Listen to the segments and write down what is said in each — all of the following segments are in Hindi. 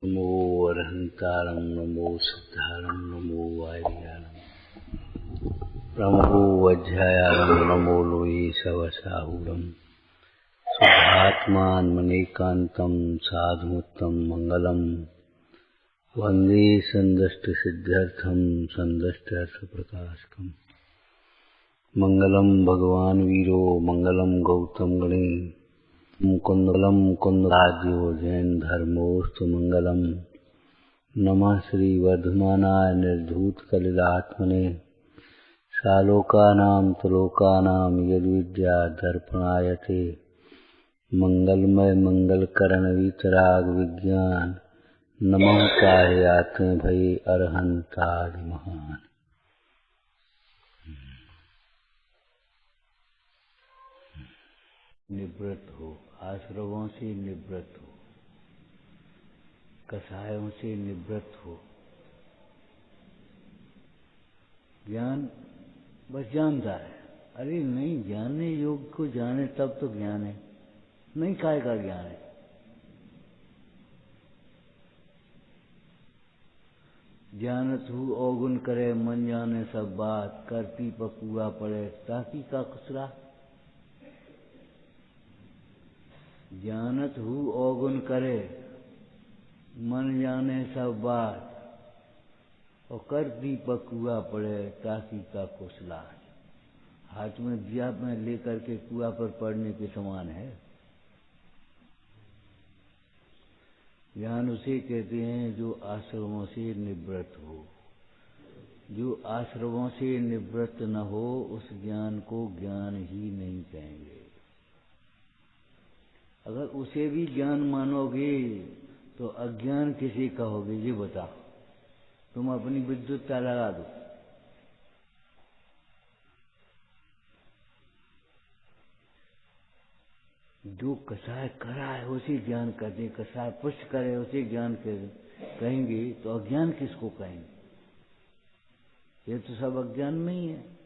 नमो अरहंतारं नमो सिद्धारं नमो वायुयानं प्रमहो वज्रायालं नमो लोये सवसाहुरं शुद्धात्मान्मनेकान्तं साधुमुत्तं मंगलम वन्दे सन्दष्टसिद्ध्यर्थं सन्दष्टार्थप्रकाशकम् मंगलम भगवान वीरो मंगलम गौतम गणे मुकुंदलम कुंदराज्यो जैन धर्मोस्तु मंगलम नमः श्री वर्धमानाय निर्धूत कलिलात्मने सालोकानां त्रिलोकानां यद्विद्या दर्पणायते मंगलमय मंगलकरण वीतराग विज्ञान नमः काहे आत्मे भये अरहंतादि महान। निवृत्त हो, आश्रमों से निवृत्त हो, कसायों से निवृत्त हो। ज्ञान बस जानता है। अरे नहीं, जानने योग को जाने तब तो ज्ञान है, नहीं काय का ज्ञान है। जानत हूँ अवगुण करे मन जाने सब बात, करती पकुआ पड़े ताकि का कुसरा। जानत हूँ अवगुण करे मन जाने सब बात, और कर दीपक कुआ पड़े ताकि का कुसला। हाथ में दिया में लेकर के कुआ पर पड़ने के समान है। ज्ञान उसे कहते हैं जो आश्रमों से निवृत्त हो। जो आश्रमों से निवृत्त न हो उस ज्ञान को ज्ञान ही नहीं कहेंगे। अगर उसे भी ज्ञान मानोगे तो अज्ञान किसे कहोगे ये बताओ। तुम अपनी विद्युतता लगा दो। जो कसाय करा है उसे ज्ञान कहते हैं, कसाय पुष्ट करे उसे ज्ञान कहेंगे तो अज्ञान किसको कहेंगे? ये तो सब अज्ञान में ही है।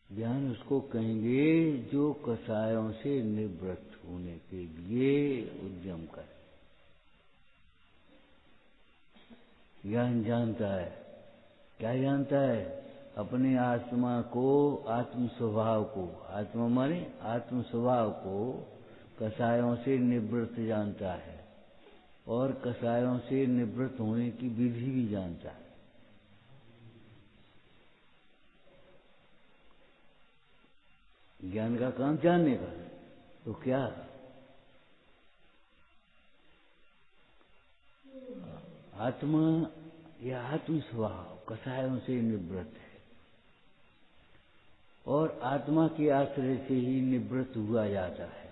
ज्ञान उसको कहेंगे जो कसायों से निवृत्त होने के लिए उद्यम करे। ज्ञान जानता है, क्या जानता है? अपने आत्मा को, आत्म स्वभाव को, आत्मा माने आत्म स्वभाव को कसायों से निवृत्त जानता है और कसायों से निवृत्त होने की विधि भी जानता है। ज्ञान का काम जानने का, तो क्या आत्मा या आत्म स्वभाव कसायों से निवृत्त है और आत्मा के आश्रय से ही निवृत्त हुआ जाता है।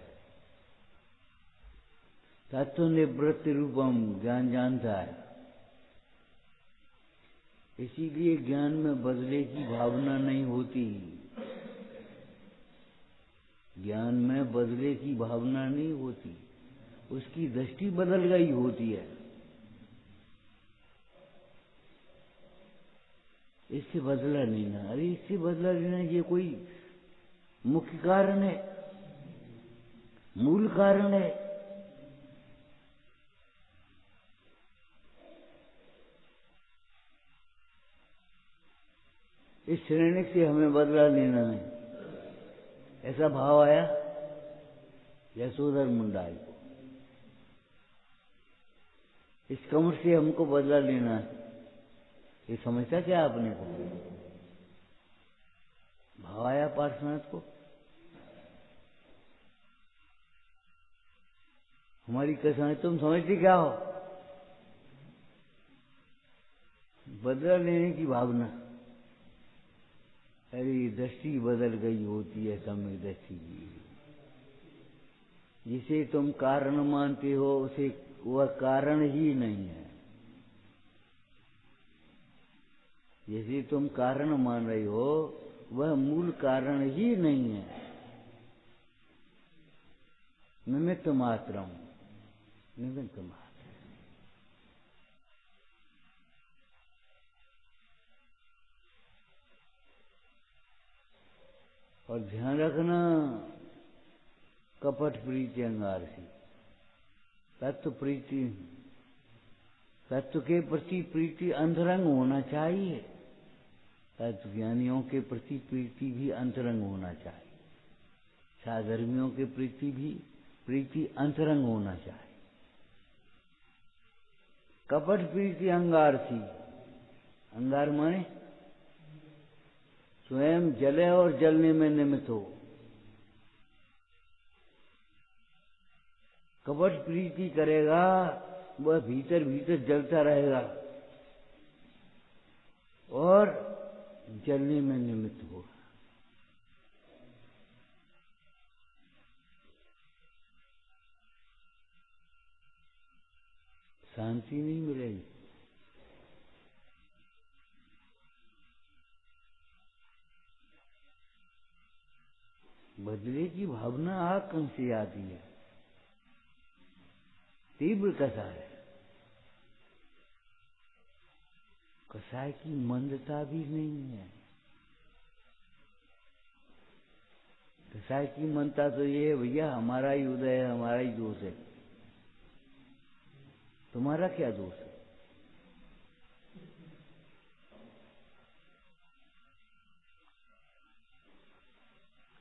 तत्व निवृत्ति रूपम ज्ञान जानता है। इसीलिए ज्ञान में बदले की भावना नहीं होती। ज्ञान में बदले की भावना नहीं होती, उसकी दृष्टि बदल गई होती है। इससे बदला नहीं ना, अरे इससे बदला लेना ये कोई मुख्य कारण है, मूल कारण है। इस श्रेणी से हमें बदला लेना है, ऐसा भाव आया यशोधर मुंडाई को। इस कमर से हमको बदला लेना है, ये समझता क्या आपने को? भाव आया पार्श्वनाथ को। हमारी कसाई तुम समझते क्या हो? बदला लेने की भावना। अरे दृष्टि बदल गई होती है, सम्यक दृष्टि की। जिसे तुम कारण मानते हो उसे वह कारण ही नहीं है। जिसे तुम कारण मान रहे हो वह मूल कारण ही नहीं है। निमित्त मात्रम, निमित्त मात्र। और ध्यान रखना, कपट प्रीति अंगार सी। तत्व प्रीति, तत्व के प्रति प्रीति अंतरंग होना चाहिए। तत्व ज्ञानियों के प्रति प्रीति भी अंतरंग होना चाहिए। साधर्मियों के प्रति भी प्रीति अंतरंग होना चाहिए। कपट प्रीति अंगार सी। अंगार माने स्वयं जले और जलने में निमित्त हो। कपट प्रीति करेगा वह भीतर भीतर जलता रहेगा और जलने में निमित्त होगा। शांति नहीं मिलेगी। बदले की भावना आग कहां से आती है? तीव्र कसाय। कसाय की मंदता भी नहीं है। कसाय की मंदता तो ये है भैया हमारा ही उदय है, हमारा ही दोष है। तुम्हारा क्या दोष है?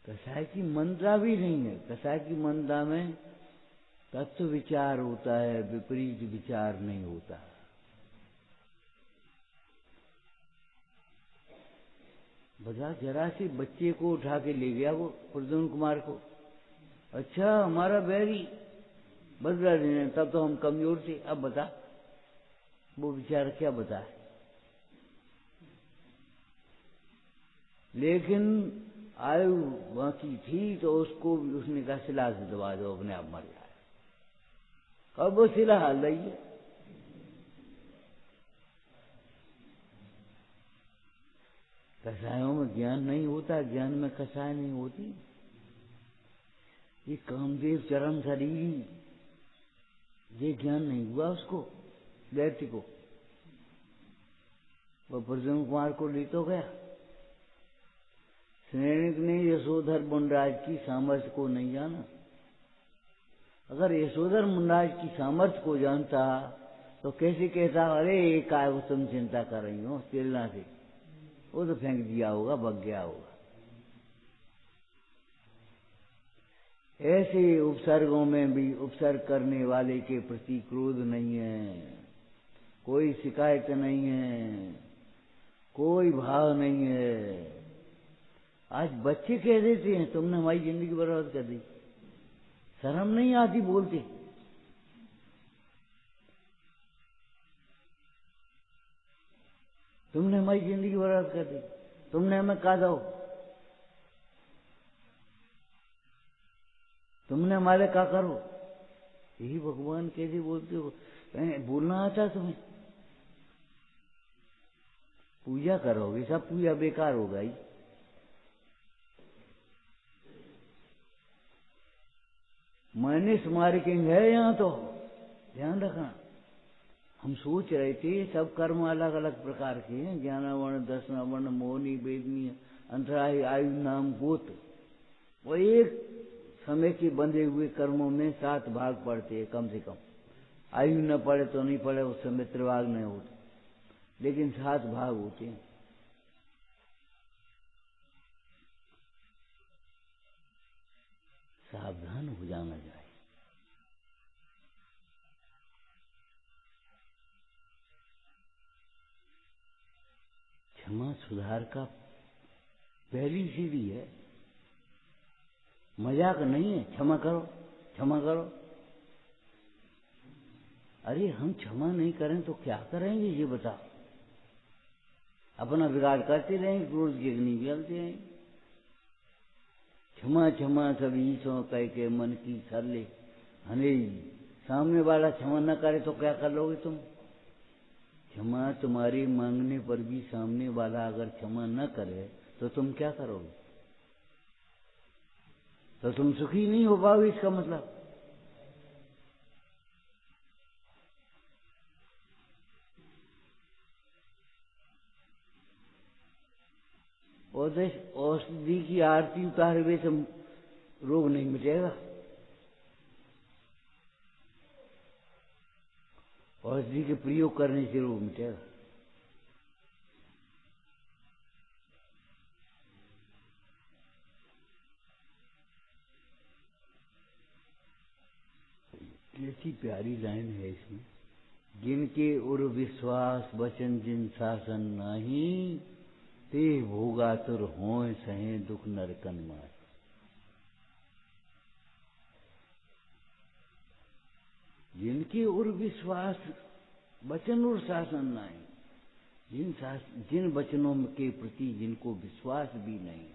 कसाय की मंदता भी नहीं है। कसाय की मंदता में तत्व विचार होता है, विपरीत विचार नहीं होता। बता, जरा सी बच्चे को उठा के ले गया वो प्रद्युम्न कुमार को। अच्छा हमारा बैरी बदला देने, तब तो हम कमजोर थे, अब बता वो विचार क्या बताए। लेकिन आयु बाकी थी तो उसको उसने कहा सिला से दबा दो, अपने आप मर जाए। अब वो सिला हाल रही है। कसायों में ज्ञान नहीं होता, ज्ञान में कसाय नहीं होती। ये कामदेव चरम शरीरी, ये ज्ञान नहीं हुआ उसको, व्यक्ति को। वह प्रद्युम्न कुमार को ले तो गया। सैनिक ने यशोधर मुंडराज की सामर्थ्य को नहीं जाना। अगर यशोधर मुंडराज की सामर्थ्य को जानता तो कैसे कहता अरे काय वो तुम चिंता कर रही हो चिल्ला से, वो तो फेंक दिया होगा, भग गया होगा। ऐसे उपसर्गों में भी उपसर्ग करने वाले के प्रति क्रोध नहीं है, कोई शिकायत नहीं है, कोई भाव नहीं है। आज बच्चे कह देते हैं तुमने हमारी जिंदगी बर्बाद कर दी, शर्म नहीं आती बोलते। तुमने हमारी जिंदगी बर्बाद कर दी, तुमने हमें काटा हो, तुमने हमारे का करो। यही भगवान कैसे बोलते हो? बोलना आता तुम्हें? पूजा करोगे सब पूजा बेकार हो गई। माइनस मार्किंग है यहाँ तो, ध्यान रखना। हम सोच रहे थे सब कर्म अलग अलग प्रकार के हैं, ज्ञानावर्ण, दर्शनावर्ण, मोहनी, वेदनी, अंतराय, आयु, नाम, गोत्र। वो एक समय के बंधे हुए कर्मों में 7 भाग पड़ते हैं कम से कम। आयु न पड़े तो नहीं पड़े, उस समय त्रिभाग नहीं होते, लेकिन 7 भाग होते हैं। सावधान हो जाना चाहिए। क्षमा सुधार का पहली सीढ़ी है, मजाक नहीं है। क्षमा करो, क्षमा करो। अरे हम क्षमा नहीं करें तो क्या करेंगे ये बताओ? अपना बिगाड़ करते रहेंगे, क्रोध की अग्नि जलते रहेंगे। क्षमा क्षमा सभी सो कह के मन की कर ले हने। सामने वाला क्षमा न करे तो क्या कर लोगे तुम? क्षमा तुम्हारी मांगने पर भी सामने वाला अगर क्षमा न करे तो तुम क्या करोगे? तो तुम सुखी नहीं हो पाओगे, इसका मतलब। औषधि की आरती उतारे हुए से रोग नहीं मिटेगा। औषधि के प्रयोग करने से रोग मिटेगा। कैसी प्यारी लाइन है इसमें, जिनके उर विश्वास वचन जिन शासन नहीं, ते भोगातुर हों सहे दुख नरकन मार। जिनके उर विश्वास वचन और शासन नहीं, जिन वचनों के प्रति जिनको विश्वास भी नहीं,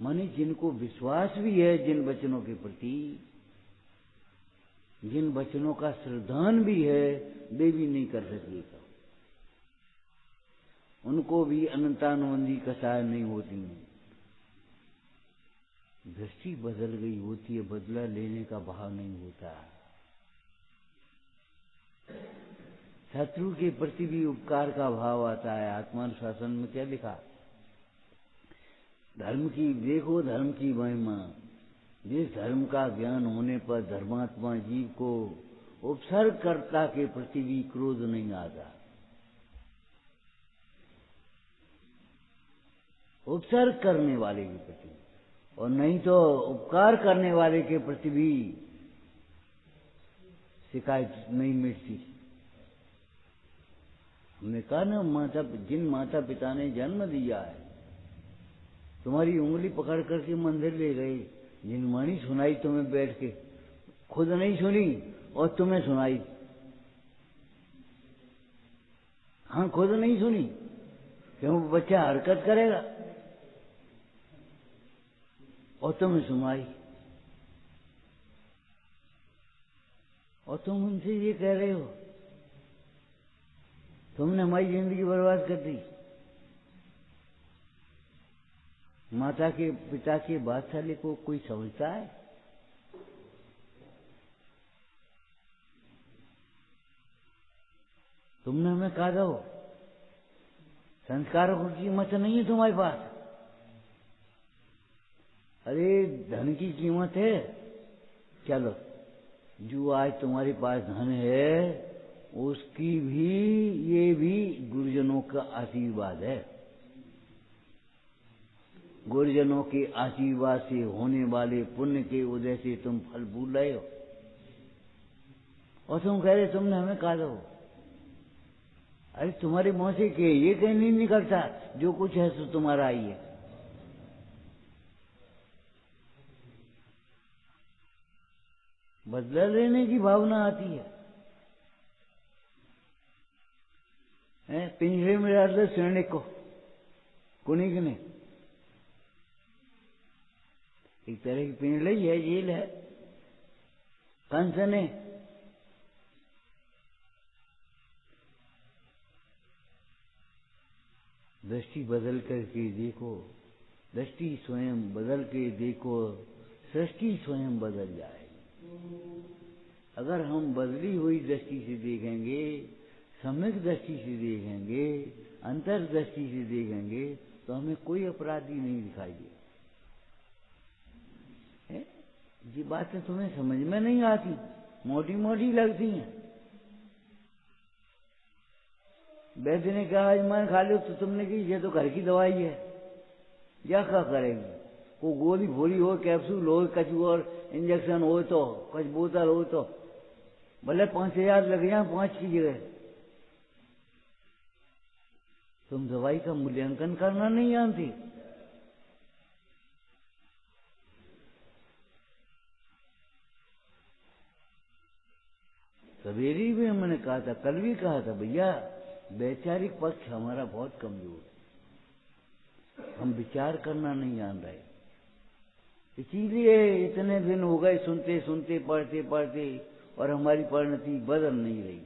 माने जिनको विश्वास भी है जिन वचनों के प्रति, जिन वचनों का श्रद्धान भी है, वे भी नहीं कर सकेगा। उनको भी अनंतानुबंधी कसाय नहीं होती है। दृष्टि बदल गई होती है, बदला लेने का भाव नहीं होता। शत्रु के प्रति भी उपकार का भाव आता है। आत्मानुशासन में क्या लिखा, धर्म की देखो, धर्म की महिमा। जिस धर्म का ज्ञान होने पर धर्मात्मा जीव को उपसर्गकर्ता के प्रति भी क्रोध नहीं आता। उपसर्ग करने वाले के प्रति, और नहीं तो उपकार करने वाले के प्रति भी शिकायत नहीं मिटती। हमने कहा ना, जिन माता पिता ने जन्म दिया है, तुम्हारी उंगली पकड़ करके मंदिर ले गए, जिन वाणी सुनाई तुम्हें बैठ के, खुद नहीं सुनी और तुम्हें सुनाई। हाँ, खुद नहीं सुनी, क्यों? बच्चा हरकत करेगा और तुम्हें सुनाई, और तुम उनसे ये कह रहे हो तुमने हमारी जिंदगी बर्बाद कर दी। माता के पिता के बात्सल्य को कोई समझता है? तुमने हमें कहा दो, संस्कारों की कीमत नहीं है तुम्हारे पास। अरे धन की कीमत है, चलो जो आज तुम्हारे पास धन है उसकी भी, ये भी गुरुजनों का आशीर्वाद है। गुरुजनों के आशीर्वाद से होने वाले पुण्य के उदय से तुम फल भूल रहे हो, और तुम कह रहे तुमने हमें कहा दो। अरे तुम्हारे मुंह से के ये कहीं नहीं निकलता, जो कुछ है सो तुम्हारा ही है। बदला लेने की भावना आती है। पिंजरे में डाल दो सिरने को, कुनी के नहीं, एक तरह की पिंजरे ही है, जेल है। कंस ने दृष्टि बदल करके देखो, दृष्टि स्वयं बदल के देखो, सृष्टि स्वयं बदल जाएगी। अगर हम बदली हुई दृष्टि से देखेंगे, सम्यक दृष्टि से देखेंगे, अंतर्दृष्टि से देखेंगे, तो हमें कोई अपराधी नहीं दिखाई दे। ये बातें तुम्हें समझ में नहीं आती, मोटी मोटी लगती हैं। वैद्य ने कहा आजमान खा लो, तो तुमने कही ये तो घर की दवाई है, या क्या करेंगे? को गोली भोली हो, कैप्सूल हो, कछु और इंजेक्शन हो, तो कुछ बोतल हो, तो भले 5,000 लग जाए 5 की जगह। तुम दवाई का मूल्यांकन करना नहीं जानती। सवेरे भी मैंने कहा था, कल भी कहा था, भैया वैचारिक पक्ष हमारा बहुत कमजोर है, हम विचार करना नहीं जान रहे। इसीलिए इतने दिन हो गए सुनते सुनते, पढ़ते पढ़ते, और हमारी परिणति बदल नहीं रही।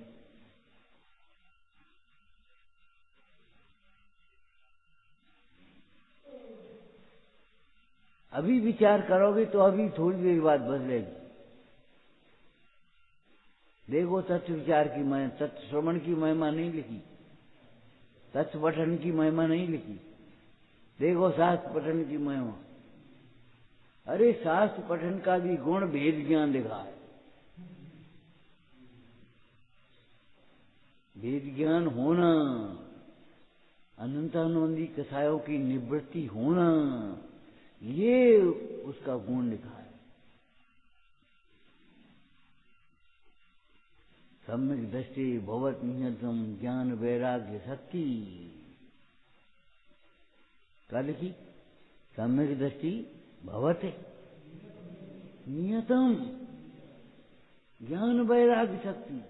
अभी विचार करोगे तो अभी थोड़ी देर बाद बदलेगी। देखो तत्व विचार की महिमा, तत्व श्रवण की महिमा नहीं लिखी, तत्व पठन की महिमा नहीं लिखी। देखो शास्त्र पठन की महिमा। अरे शास्त्र पठन का भी गुण भेद ज्ञान लिखा है। वेद ज्ञान होना, अनंतानंदी कसायों की निवृत्ति होना, ये उसका गुण लिखा है। सम्यक दृष्टि भवत नियतम ज्ञान वैराग्य शक्ति। क्या लिखी? सम्यक दृष्टि भवत नियतम ज्ञान वैराग्य शक्ति।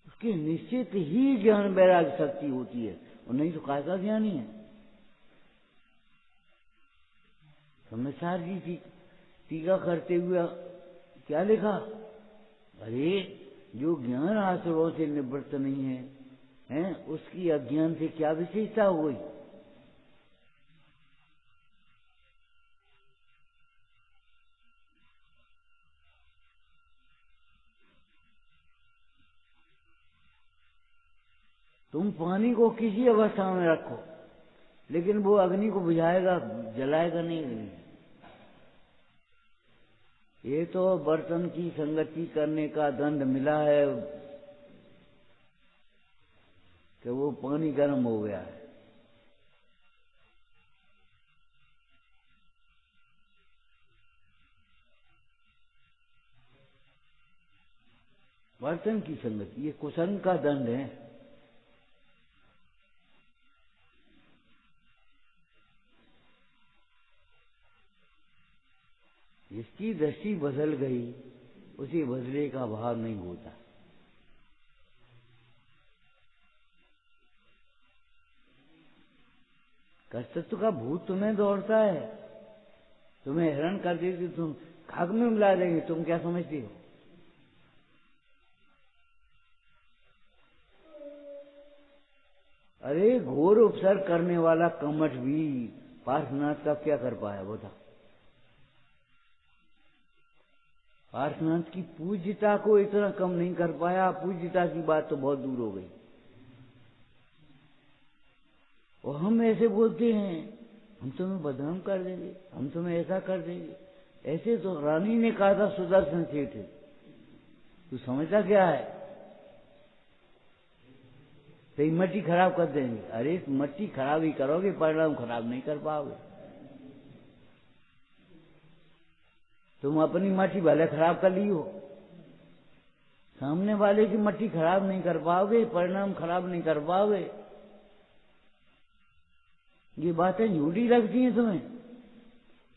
उसके निश्चित ही ज्ञान वैराग्य शक्ति होती है, और नहीं तो काय का ज्ञानी है। समझदार जी की टीका करते हुए क्या लिखा? अरे जो ज्ञान आश्रयों से निवृत्त नहीं है, हैं, उसकी अज्ञान से क्या विशेषता हो गई? तुम पानी को किसी अवस्था में रखो, लेकिन वो अग्नि को बुझाएगा, जलाएगा नहीं। ये तो बर्तन की संगति करने का दंड मिला है कि वो पानी गर्म हो गया है। बर्तन की संगति ये कुसंग का दंड है। जिसकी दृष्टि बदल गई उसे बदले का भाव नहीं होता। कर्तृत्व का भूत तुम्हें दौड़ता है, तुम्हें हैरान कर देती, तुम खाक में मिला देंगे। तुम क्या समझती हो? अरे घोर उपसर्ग करने वाला कमठ भी पार्श्वनाथ का क्या कर पाया? बता। पार्श्वनाथ की पूज्यता को इतना कम नहीं कर पाया। पूज्यता की बात तो बहुत दूर हो गई। और हम ऐसे बोलते हैं, हम तुम्हें बदनाम कर देंगे, हम तुम्हें ऐसा कर देंगे। ऐसे तो रानी ने कहा था सुदर्शन सेठ। तू समझता क्या है? तो मट्टी खराब कर देंगे। अरे मट्टी खराब ही करोगे, परिणाम खराब नहीं कर पाओगे। तुम अपनी मट्टी भले खराब कर ली हो, सामने वाले की मट्टी खराब नहीं कर पाओगे, परिणाम खराब नहीं कर पाओगे। ये बातें झूठी लगती हैं तुम्हें।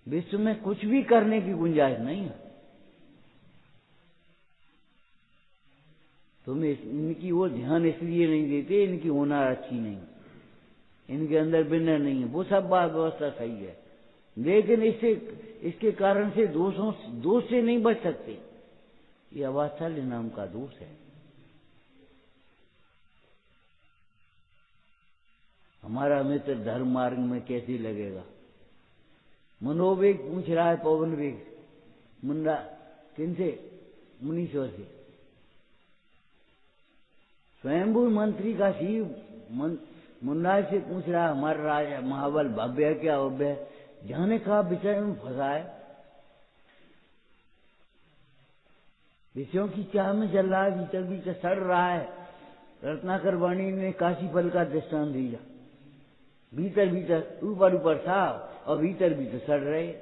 विश्व में कुछ भी करने की गुंजाइश नहीं है। तुम इनकी ओर ध्यान इसलिए नहीं देते, इनकी होनार अच्छी नहीं, इनके अंदर विनय नहीं है। वो सब बात व्यवस्था सही है, लेकिन इसके कारण से दोष से नहीं बच सकते। ये अवात्सल्य नाम का दोष है। हमारा मित्र धर्म मार्ग में कैसे लगेगा? मनोवेग पूछ रहा है, पवन वेग मुन्ना किनसे? मुनीश्वर से। स्वयंभू मंत्री का शिव मुन्ना से पूछ रहा है, हमारा राजा महाबल भव्य है क्या भव्य है? जाने का विषय में फंसा है, विषयों की चाह में जल रहा है, भीतर भीतर सड़ रहा है। रत्नाकर वाणी ने काशी फल का दृष्टांत दिया। भीतर भीतर ऊपर ऊपर साफ और भीतर भीतर सड़ रहे।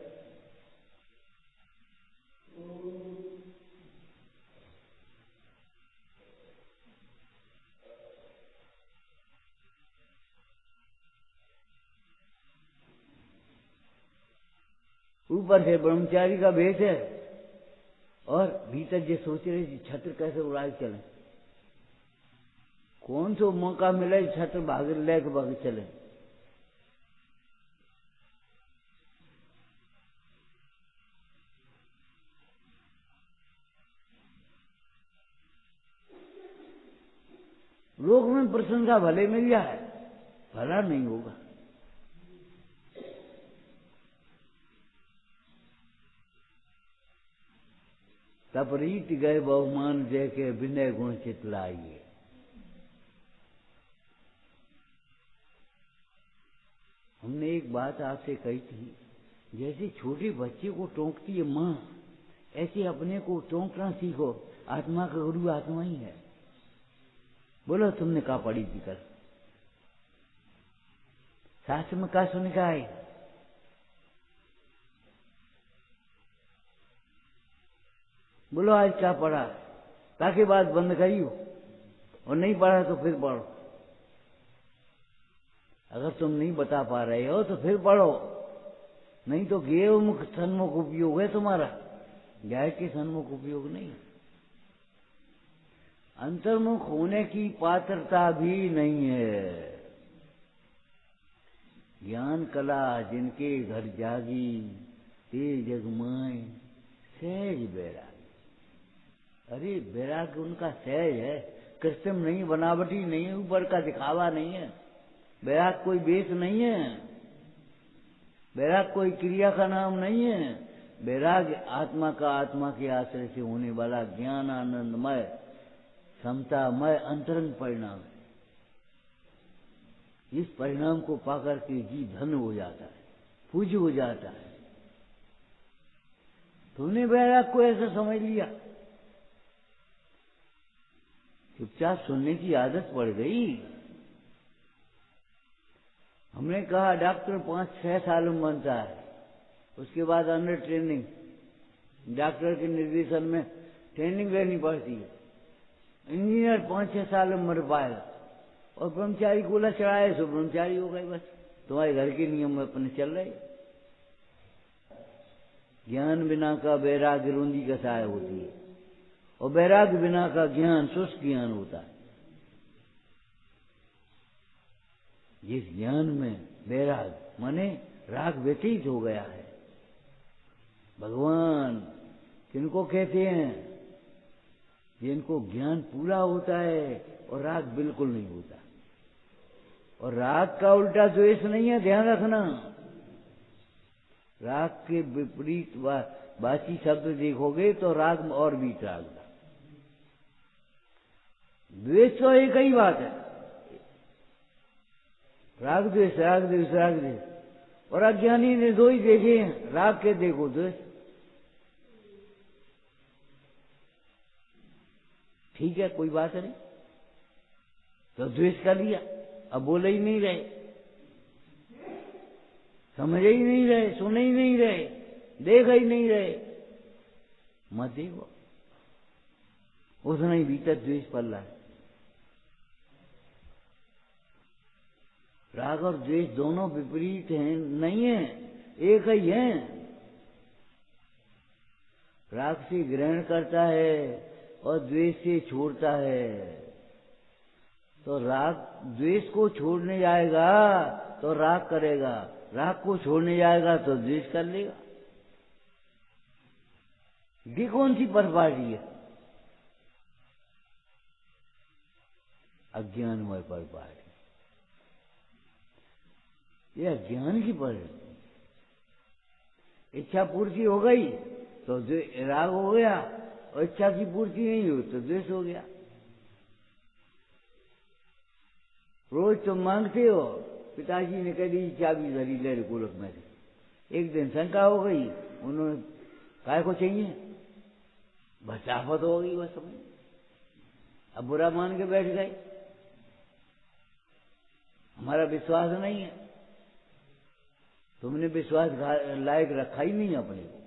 ऊपर से ब्रह्मचारी का भेष है और भीतर जो सोच रहे छत्र कैसे उड़ाए चले। कौन सा मौका मिले छत्र भाग लेके भाग चले। लोग में प्रशंसा भले मिल जाए, भला नहीं होगा। तपरीत गए बहुमान जय के विनय गुण चितलाइए। हमने एक बात आपसे कही थी, जैसे छोटे बच्चे को टोंकती है माँ, ऐसे अपने को टोंकना सीखो। आत्मा का गुरु आत्मा ही है। बोलो तुमने कहा पढ़ी थी कल? शास्त्र में कहा सुन का है? बोलो आज क्या पढ़ा? ताकि बात बंद करी हो, और नहीं पढ़ा तो फिर पढ़ो। अगर तुम नहीं बता पा रहे हो तो फिर पढ़ो, नहीं तो गे मुख सन्मुख उपयोग है तुम्हारा, गाय के सन्मुख उपयोग नहीं। अंतर्मुख होने की पात्रता भी नहीं है। ज्ञान कला जिनके घर जागी, ते जगमाए सहज बैराग। अरे बैराग उनका सहज है, कृत्रिम नहीं, बनावटी नहीं है, ऊपर का दिखावा नहीं है। बैराग कोई बेस नहीं है, बैराग कोई क्रिया का नाम नहीं है। बैराग आत्मा का, आत्मा के आश्रय से होने वाला ज्ञान आनंदमय समतामय अंतरंग परिणाम है। इस परिणाम को पाकर के जीव धन्य हो जाता है, पूज्य हो जाता है। तुमने बैराग को ऐसा समझ लिया, चुपचाप सुनने की आदत पड़ गई। हमने कहा डॉक्टर 5-6 साल में बनता है, उसके बाद अंडर ट्रेनिंग, डॉक्टर के निर्देशन में ट्रेनिंग लेनी पड़ती है। इंजीनियर 5-6 साल में मर पाएगा, और ब्रह्मचारी गोला चढ़ाए सो ब्रह्मचारी हो गए। बस तुम्हारे घर के नियम में अपने चल रहे। ज्ञान बिना का बैराग रूंदी कसाय होती है, और बैराग बिना का ज्ञान शुष्क ज्ञान होता है। जिस ज्ञान में बैराग माने राग व्यतीत हो गया है, भगवान किनको कहते हैं? जिनको ज्ञान पूरा होता है और राग बिल्कुल नहीं होता। और राग का उल्टा द्वेष नहीं है, ध्यान रखना। राग के विपरीत बाची शब्द देखोगे तो राग और भी राग। द्वेष तो एक ही बात है, राग द्वेष, राग द्वेष, राग द्वेष। और अज्ञानी ने दो ही देखे हैं, राग के देखो द्वेष। ठीक है, कोई बात नहीं, तो द्वेष कर लिया। अब बोले ही नहीं रहे, समझ ही नहीं रहे, सुन ही नहीं रहे, देख ही नहीं रहे, मत देखो, उतना ही भीतर द्वेष पल रहा है। राग और द्वेष दोनों विपरीत हैं, नहीं है, एक ही है। राग से ग्रहण करता है और द्वेष से छोड़ता है। तो राग द्वेष को छोड़ने जाएगा तो राग करेगा, राग को छोड़ने जाएगा तो द्वेष कर लेगा। ये कौन सी परपाटी है? अज्ञानमय परपाटी। ये अज्ञान की परिणति। इच्छा पूर्ति हो गई तो राग हो गया, और इच्छा की पूर्ति नहीं हुई तो द्वेष हो गया। रोज तुम मांगते हो, पिताजी ने कह दी चाबी धरी ले गोलक में से। एक दिन शंका हो गई, उन्होंने काय को चाहिए, बस आफत हो गई, बस समझ। अब बुरा मान के बैठ गए, हमारा विश्वास नहीं है। तुमने विश्वास लायक रखा ही नहीं अपने को।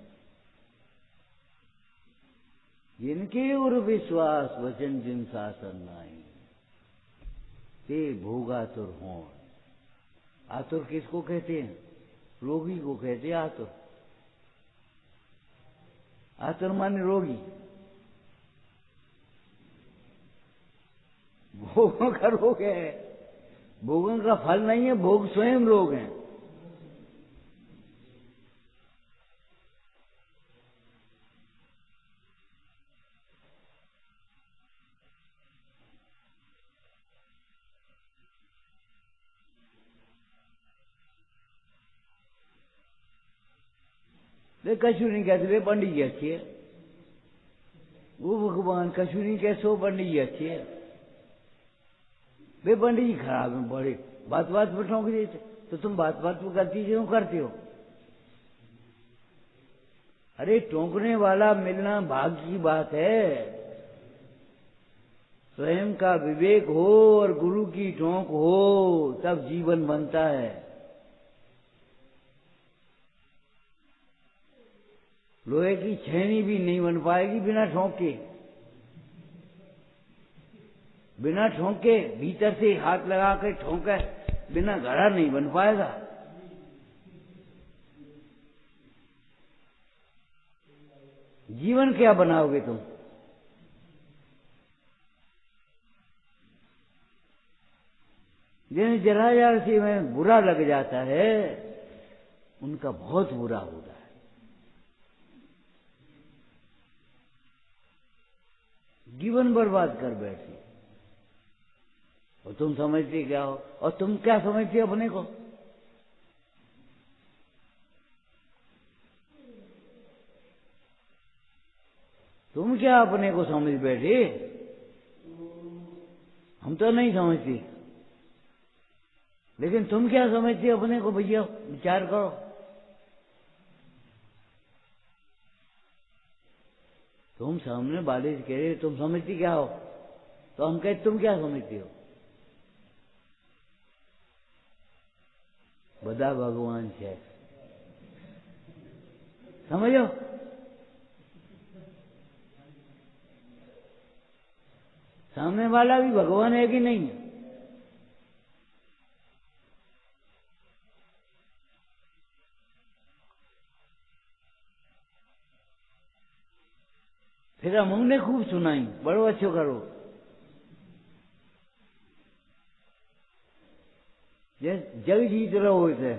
जिनके और विश्वास वचन जिन शासन नाई, ते भोगातुर हों। आतुर किसको कहते हैं? रोगी को कहते हैं आतुर। आतुर माने रोगी। भोगों का रोग है, भोगों का फल नहीं है, भोग स्वयं रोग है। वे कछु नहीं कहते, वे पंडित जी अच्छे है, वो भगवान कछु नहीं कहते, वो पंडित जी अच्छे है। वे पंडित जी खराब है बड़े, बात बात पर ठोंक देते। तो तुम बात बात पर करती क्यों करते हो? अरे टोंकने वाला मिलना भाग्य की बात है। स्वयं का विवेक हो और गुरु की ठोंक हो, तब जीवन बनता है। लोहे की छेनी भी नहीं बन पाएगी बिना ठोंके। बिना ठोंके, भीतर से हाथ लगा के ठोंके बिना घड़ा नहीं बन पाएगा। जीवन क्या बनाओगे तुम? जिन्हें जरा जरा सी में बुरा लग जाता है, उनका बहुत बुरा हो रहा है। जीवन बर्बाद कर बैठे। और तुम समझते क्या हो? और तुम क्या समझते हो अपने को? तुम क्या अपने को समझ बैठे? हम तो नहीं समझते, लेकिन तुम क्या समझते हो अपने को? भैया विचार करो। तुम सामने वाले से कह रहे तुम समझती क्या हो, तो हम कहते तुम क्या समझते हो? बदा भगवान है, समझो। सामने वाला भी भगवान है कि नहीं? फिर हमने खूब सुनाई, बड़ो अच्छो करो। जग जीत रहो इसे।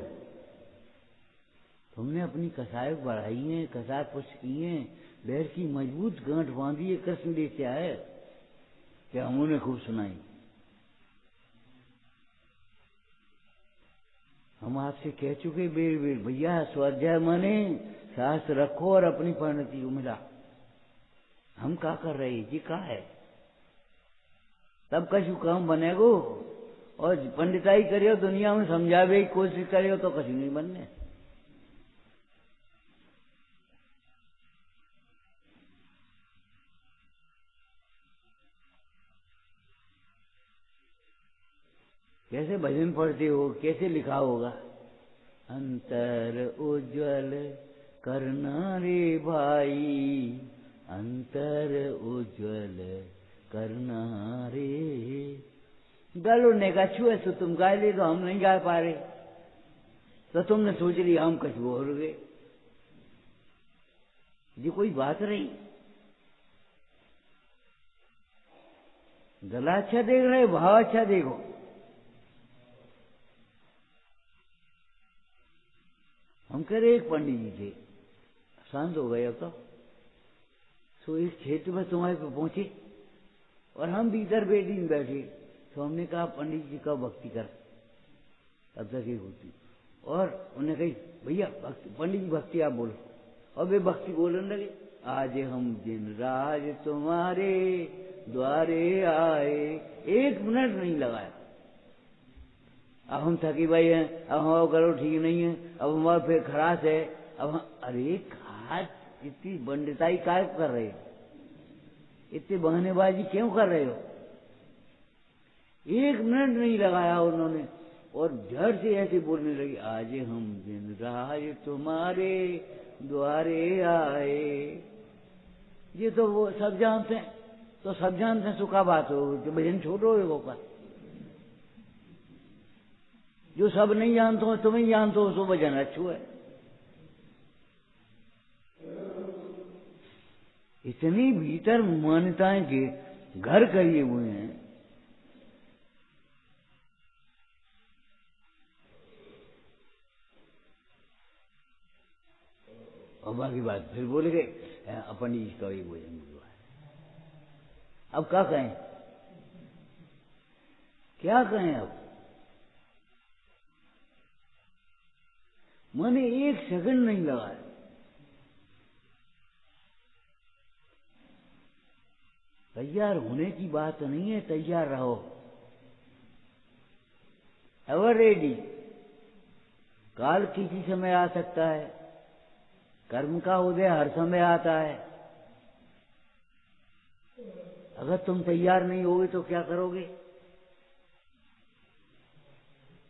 तुमने अपनी कसाय बढ़ाई है, कसाय पुष्ट की है, बैर की मजबूत गांठ बांधी है, कृष्ण लेके आए कि हमने खूब सुनाई। हम आपसे कह चुके बेर बेर, भैया स्वाध्याय माने शास्त्र रखो और अपनी परिणति को मिला। हम क्या कर रहे हैं? जी क्या है? तब कछु काम बनेगो। और पंडिताई करियो, दुनिया में समझावे की कोशिश करियो तो कछु नहीं बनने। कैसे भजन पढ़ते हो? कैसे लिखा होगा? अंतर उज्ज्वल करना रे भाई, अंतर उज्ज्वल करना रे। गलो ने का छुए तो तुम गा ले, तो हम नहीं गा पा रहे, तो तुमने सोच लिया हम कुछ बोल गए। ये कोई बात रही? गला अच्छा देख रहे, भाव अच्छा देखो। हम कह रहे एक पंडित जी थे, शांत हो गए। अब तो इस क्षेत्र में तुम्हारे पे पहुंचे और हम भीतर बेटी में बैठे, तो हमने कहा पंडित जी का भक्ति कर, तब तक ही होती। और उन्हें कही भैया पंडित जी भक्ति आप बोलो, और वे भक्ति बोलने लगे। आज हम दिन राज तुम्हारे द्वारे आए, 1 मिनट नहीं लगाया। अब हम थकी भाई हैं, अब हमारा करो ठीक नहीं है, अब हमारा फिर खराश है। अब अरे खास इतनी बंडिताई काय कर रहे हो? इतनी बहानेबाजी क्यों कर रहे हो? 1 मिनट नहीं लगाया उन्होंने, और झड़ से ऐसे बोलने लगे, आज हम दिन राज तुम्हारे द्वारे आए। ये तो वो सब जानते हैं, तो सब जानते हैं सुखा बात हो कि भजन छोड़ो होगा। जो सब नहीं जानते हो, तुम ही जानते हो, सो भजन अच्छू है। इतनी भीतर मान्यताएं के घर करिए हुए हैं। और बाकी बात फिर बोले गए अपन इसका ही भोजन हुआ है। अब क्या कहें? क्या कहें? अब मैंने 1 सेकंड नहीं लगाया। तैयार होने की बात नहीं है, तैयार रहो, एवर रेडी। काल किसी समय आ सकता है, कर्म का उदय हर समय आता है। अगर तुम तैयार नहीं होगे तो क्या करोगे?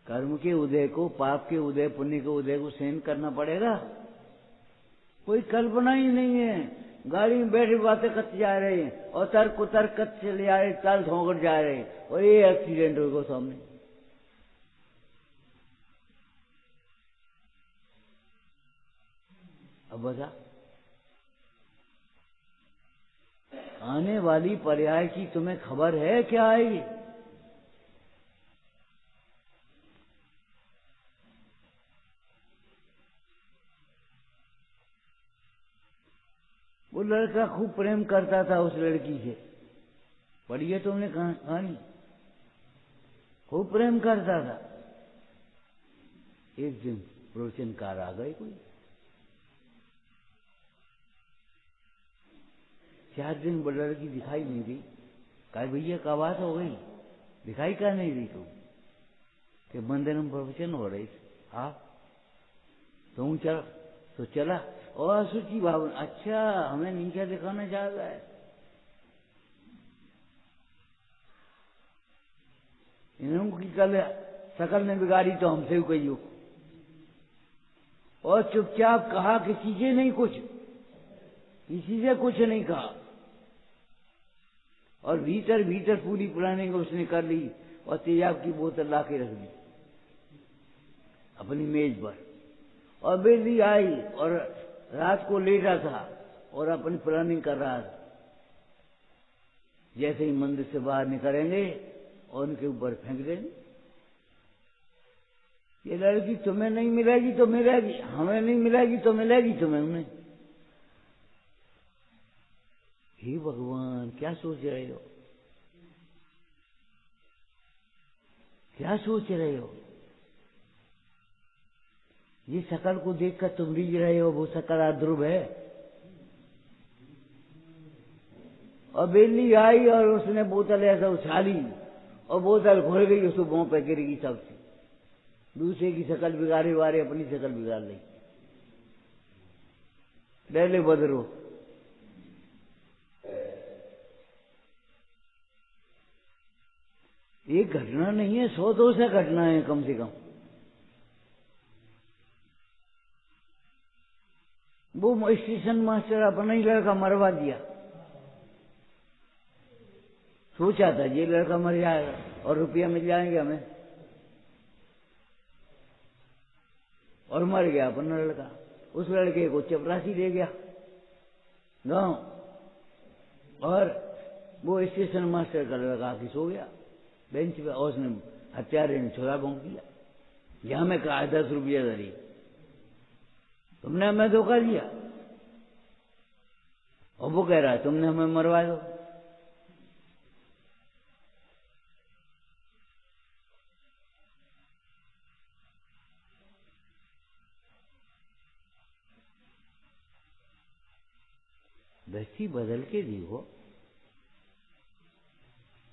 कर्म के उदय को, पाप के उदय, पुण्य के उदय को सहन करना पड़ेगा। कोई कल्पना ही नहीं है। गाड़ी में बैठे बातें करते जा रहे हैं और तर्क को तर्क करते चले जा रहे, ताल ठोकर जा रहे हैं और ये एक्सीडेंट हो गया सामने। अब बता, आने वाली पर्याय की तुम्हें खबर है क्या आएगी? वो लड़का खूब प्रेम करता था उस लड़की से, पढ़ी है तुमने कहानी? खूब प्रेम करता था। एक दिन प्रवचनकार आ गए कोई, 4 दिन वो लड़की दिखाई नहीं दी। कहा भैया क्या बात हो गई, दिखाई क्या नहीं दी तुम? कि मंदिर में प्रवचन हो रही थी। हाँ तुम चल तो चला, और असुचि भावना, अच्छा हमें नीचा दिखाना चाहता है। इन्होंने कल शकल ने बिगाड़ी तो हमसे भी कही हो। और चुपचाप कहा, किसी से नहीं कुछ, किसी से कुछ नहीं कहा। और भीतर भीतर पूरी प्लानिंग उसने कर ली और तेजाब की बोतल ला के रख दी अपनी मेज पर। और बेली आई और रात को लेटा था और अपनी प्लानिंग कर रहा था। जैसे ही मंदिर से बाहर निकलेंगे और उनके ऊपर फेंक देंगे। ये लड़की तुम्हें नहीं मिलेगी तो मिलेगी, हमें नहीं मिलेगी तो मिलेगी तुम्हें। उन्हें हे भगवान, क्या सोच रहे हो, क्या सोच रहे हो? ये शकल को देखकर तुम रीझ रहे हो, वो शकल अध्रुव है। और बेली आई और उसने बोतल ऐसा उछाली और बोतल खुल गई, उसको मुंह पे गिरेगी सबसे। दूसरे की शकल बिगाड़े वारे अपनी शकल बिगाड़ ली। ले ले बदरो। ये घटना नहीं है, 100-200 घटना है कम से कम। वो स्टेशन मास्टर अपना ही लड़का मरवा दिया। सोचा था ये लड़का मर जाएगा और रुपया मिल जाएंगे हमें, और मर गया अपना लड़का। उस लड़के को चपरासी ले गया गांव, और वो स्टेशन मास्टर का लड़का आके सो गया बेंच पे, और उसने हत्यारे ने छोरा भोंक दिया। यहां मैं कहा 10 रुपया धरी, तुमने हमें धोखा दिया। और वो कह रहा है तुमने हमें मरवा दो। दृष्टि बदल के देखो।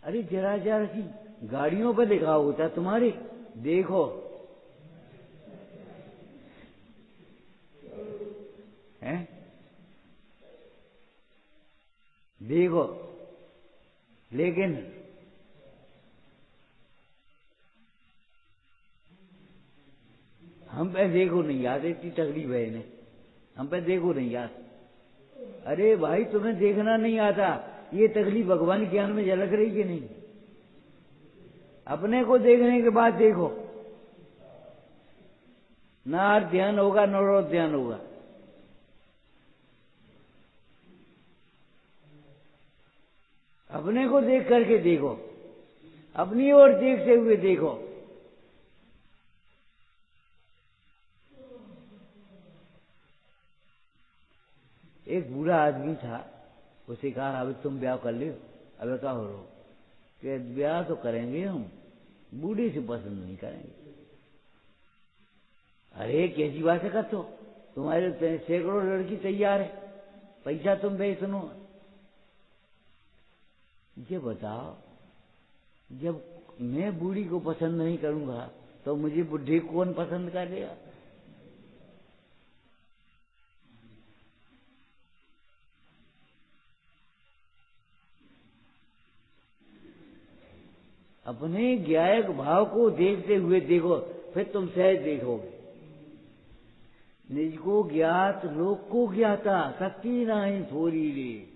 अरे जरा जरा सी गाड़ियों पे लिखा होता तुम्हारे, देखो हैं, देखो, लेकिन हम पे देखो नहीं याद, इतनी तकलीफ है इन्हें, हम पे देखो नहीं याद। अरे भाई तुम्हें देखना नहीं आता, ये तकलीफ भगवान ज्ञान में झलक रही कि नहीं? अपने को देखने के बाद देखो, ना हर ध्यान होगा न रोज ध्यान होगा। अपने को देख करके देखो, अपनी ओर देखते हुए देखो। एक बूढ़ा आदमी था, उसे कहा अभी तुम ब्याह कर लो। अब क्या हो रहा, कि ब्याह तो करेंगे हम, बूढ़े से पसंद नहीं करेंगे। अरे कैसी बात है, कर तो तुम्हारे सैकड़ों लड़की तैयार है, पैसा तुम दे सुनो। ये बताओ, जब मैं बूढ़ी को पसंद नहीं करूंगा तो मुझे बुढ़े को कौन पसंद करेगा? अपने ज्ञायक भाव को देखते हुए देखो, फिर तुम सहज देखोगे। निज को ज्ञात लोक को ज्ञाता, शक्ति नाही थोरी रे,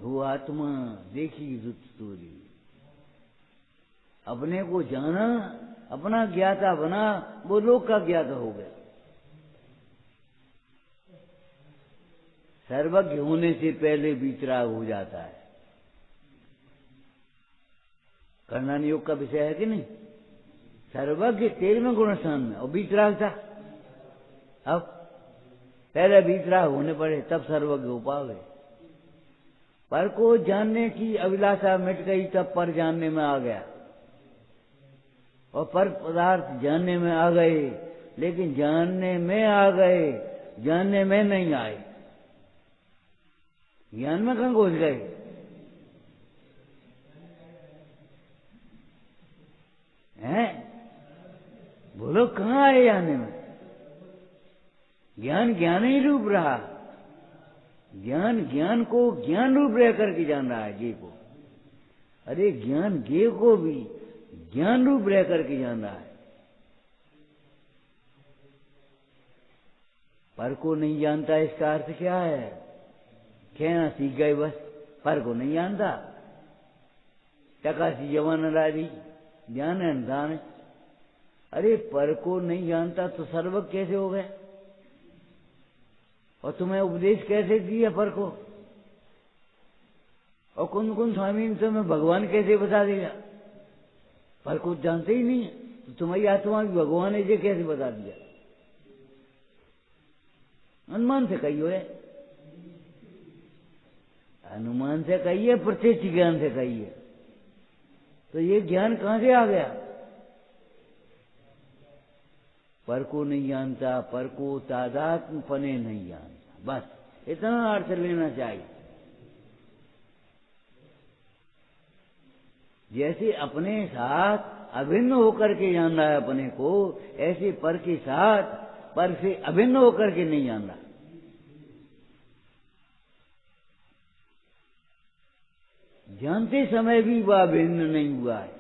वो आत्मा देखी रुत तोरी। अपने को जाना, अपना ज्ञाता बना, वो लोक का ज्ञाता हो गया। सर्वज्ञ होने से पहले वीतराग हो जाता है। कर्णन योग का विषय है कि नहीं? सर्वज्ञ 13वें गुण स्थान में, और वीतराग था। अब पहले वीतराग होने पड़े, तब सर्वज्ञ हो पाओगे। पर को जानने की अभिलाषा मिट गई, तब पर जानने में आ गया, और पर पदार्थ जानने में आ गए, लेकिन जानने में आ गए, जानने में नहीं आए। ज्ञान में कहाँ घुस गए? हैं? बोलो कहाँ आए जानने में? ज्ञान ज्ञान ही रूप रहा। ज्ञान ज्ञान को ज्ञान रूप रह करके जान रहा है गे को। अरे ज्ञान गे को भी ज्ञान रूप रह करके जान रहा है। पर को नहीं जानता, इसका अर्थ क्या है? कहना सीख गए बस, पर को नहीं जानता। टका सी जवान दी ज्ञान है दान है। अरे पर को नहीं जानता तो सर्वज्ञ कैसे हो गए? और तुम्हें उपदेश कैसे दिया पर को? और कुंद स्वामी ने तुम्हें भगवान कैसे बता देगा? पर को जानते ही नहीं है, तो तुम्हारी आत्मा भी भगवान है, ये कैसे बता दिया? अनुमान से कही है, अनुमान से कही है, प्रत्यक्ष ज्ञान से कही है। तो ये ज्ञान कहां से आ गया? पर को नहीं जानता, पर को तादात्म्य पने नहीं जानता। बस इतना अर्थ लेना चाहिए। जैसे अपने साथ अभिन्न होकर के जान रहा है अपने को, ऐसे पर के साथ पर से अभिन्न होकर के नहीं जान रहा। जानते समय भी वह अभिन्न नहीं हुआ है,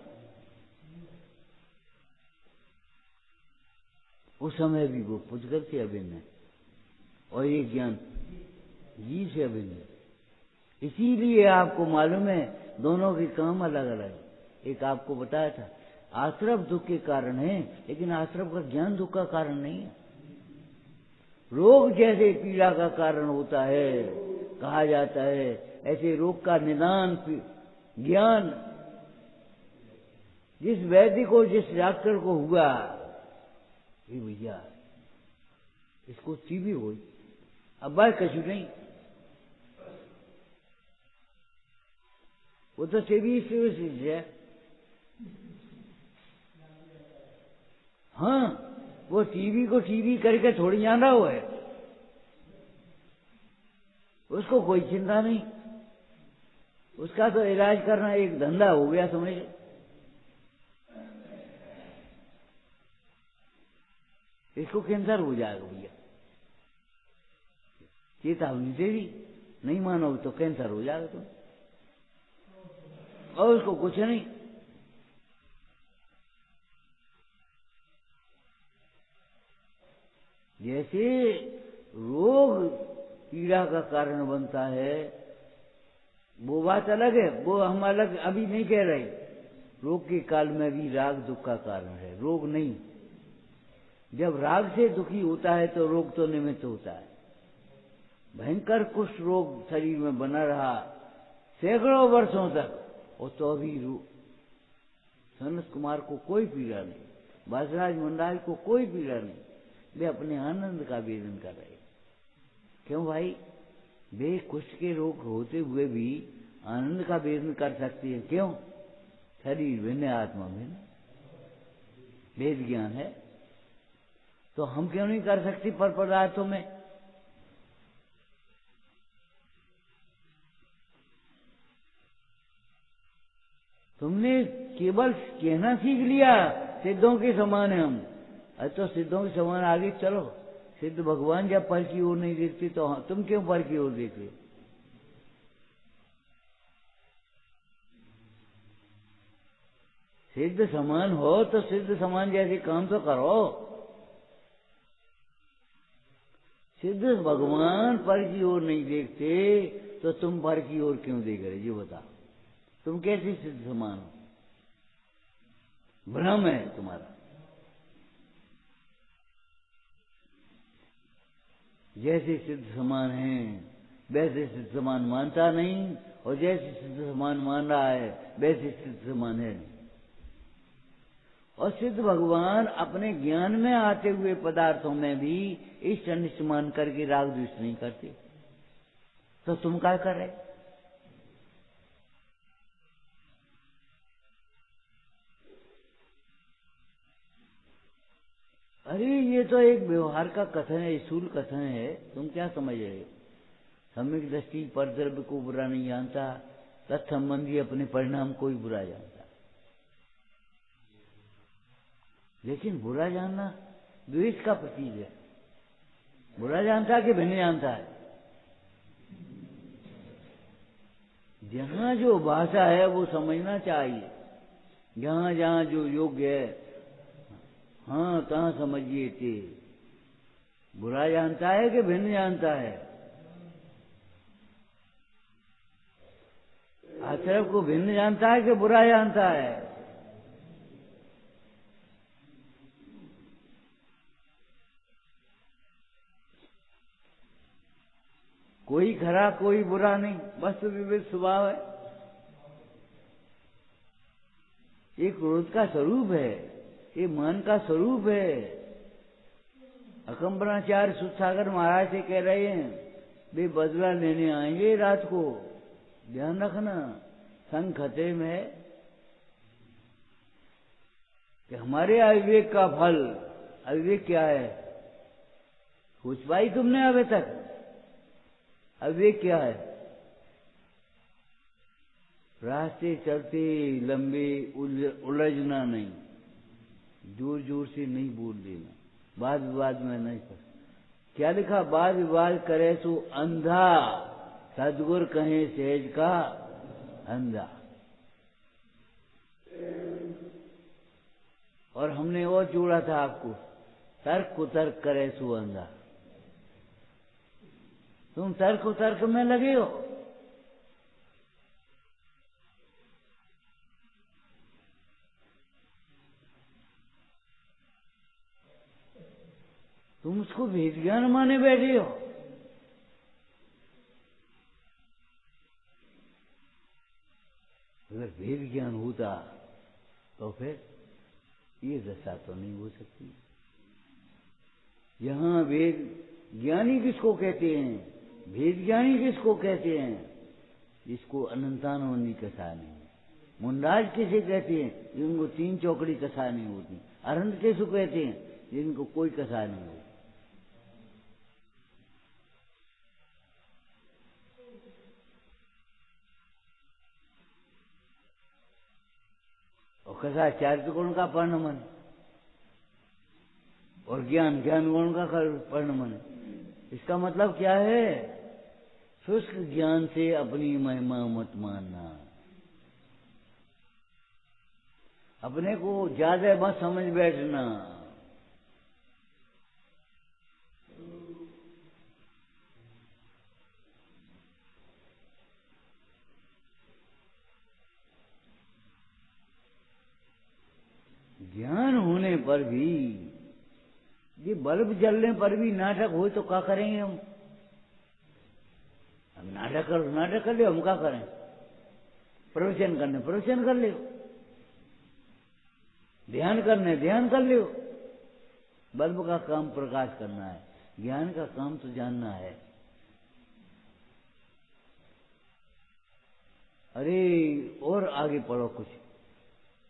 उस समय भी वो पुष्कर से अभिन्न है, और ये ज्ञान जीव से अभिन्न है। इसीलिए आपको मालूम है दोनों के काम अलग अलग। एक आपको बताया था, आश्रव दुख के कारण है, लेकिन आश्रव का ज्ञान दुख का कारण नहीं है। रोग जैसे पीड़ा का कारण होता है कहा जाता है, ऐसे रोग का निदान ज्ञान जिस वैद्य को, जिस डॉक्टर को हुआ, ये भैया इसको टीबी हुई, अब बात कछु नहीं, वो तो टीबी से है। हाँ, वो टीबी को टीबी करके थोड़ी जान रहा हुआ है, उसको कोई चिंता नहीं। उसका तो इलाज करना एक धंधा हो गया, समझ। इसको कैंसर हो जाएगा भैया, चेतावनी दे दी, नहीं मानोगे तो कैंसर हो जाएगा तुम, और उसको कुछ नहीं। जैसे रोग पीड़ा का कारण बनता है, वो बात अलग है, वो हम अलग अभी नहीं कह रहे। रोग के काल में भी राग दुख का कारण है, रोग नहीं। जब राग से दुखी होता है तो रोग तो निमित्त होता है। भयंकर कुष्ठ रोग शरीर में बना रहा सैकड़ों वर्षों तक, और तो अभी सनत कुमार को कोई पीड़ा नहीं, बाजराज मंडाल को कोई पीड़ा नहीं, वे अपने आनंद का वेदन कर रहे। क्यों भाई? वे कुष्ठ के रोग होते हुए भी आनंद का वेदन कर सकती है। क्यों? शरीर भिन्न, आत्मा भिन्न, वेद ज्ञान है। तो हम क्यों नहीं कर सकते पर पदार्थों में? तुमने केवल कहना सीख लिया सिद्धों के समान है हम। अरे तो सिद्धों के समान आगे चलो। सिद्ध भगवान जब पर की ओर नहीं देखते तो तुम क्यों पर की ओर देख रहे हो? सिद्ध समान हो तो सिद्ध समान जैसे काम तो करो। सिद्ध भगवान पर की ओर नहीं देखते तो तुम पर की ओर क्यों देख रहे, ये बता। तुम कैसे सिद्ध समान हो? भ्रम है तुम्हारा। जैसे सिद्ध समान है वैसे सिद्ध समान मानता नहीं, और जैसे सिद्ध समान मान रहा है वैसे सिद्ध समान है नहीं। और सिद्ध भगवान अपने ज्ञान में आते हुए पदार्थों में भी इष्ट अनिष्ट मान करके राग द्वेष नहीं करते, तो तुम क्या कर रहे? अरे ये तो एक व्यवहार का कथन है, स्थूल कथन है, तुम क्या समझ रहे हो? सम्यक दृष्टि पर द्रव्य को बुरा नहीं जानता, तत्संबंधी अपने परिणाम को ही बुरा जानता। लेकिन बुरा जानना द्वेष का प्रतीक है। बुरा जानता है कि भिन्न जानता है? जहां जो भाषा है वो समझना चाहिए, जहां जहां जो योग्य है, हाँ कहाँ समझिए थे। बुरा जानता है कि भिन्न जानता है? आश्रय को भिन्न जानता है कि बुरा जानता है? कोई खरा कोई बुरा नहीं, बस विविध स्वभाव है। ये क्रोध का स्वरूप है, ये मन का स्वरूप है। अकम्पनाचार्य सुखसागर महाराज से कह रहे हैं, वे बदला लेने आएंगे रात को, ध्यान रखना। संग खतरे में है कि हमारे अविवेक का फल, अविवेक क्या है पूछ पाई तुमने अभी तक? अविवेक क्या है? रास्ते चलते लंबे उलझना नहीं, जोर जोर से नहीं बोल देना, वाद विवाद में नहीं कर। क्या लिखा? वाद विवाद करे सो अंधा, सदगुरु कहे सहज का अंधा। और हमने और जोड़ा था आपको, तर्क कुतर्क करे सो अंधा। तुम तर्क कुतर्क में लगे हो। तुम उसको भेद ज्ञान माने बैठे हो। अगर भेद ज्ञान होता तो फिर ये दशा तो नहीं हो सकती। यहां वेद ज्ञानी किसको कहते हैं, भेद ज्ञानी किसको कहते हैं? जिसको अनंतानंदी कथा नहीं। मुंडाज किसे कहते हैं? जिनको तीन चौकड़ी कथा नहीं होती। अरंत किसको कहते हैं? जिनको कोई कथा नहीं होती। और कथा चारित्र गुण का परिणमन, और ज्ञान ज्ञान गुण का परिणमन। इसका मतलब क्या है? शुष्क ज्ञान से अपनी महिमा मत मानना, अपने को ज्यादा मत समझ बैठना। ज्ञान होने पर भी, ये बल्ब जलने पर भी नाटक हो तो क्या करेंगे हम? नाटक कर ले, हम क्या करें? प्रवचन करने प्रवचन कर ले, ध्यान करने ध्यान कर ले। बल्ब का काम प्रकाश करना है, ज्ञान का काम तो जानना है। अरे और आगे पढ़ो कुछ।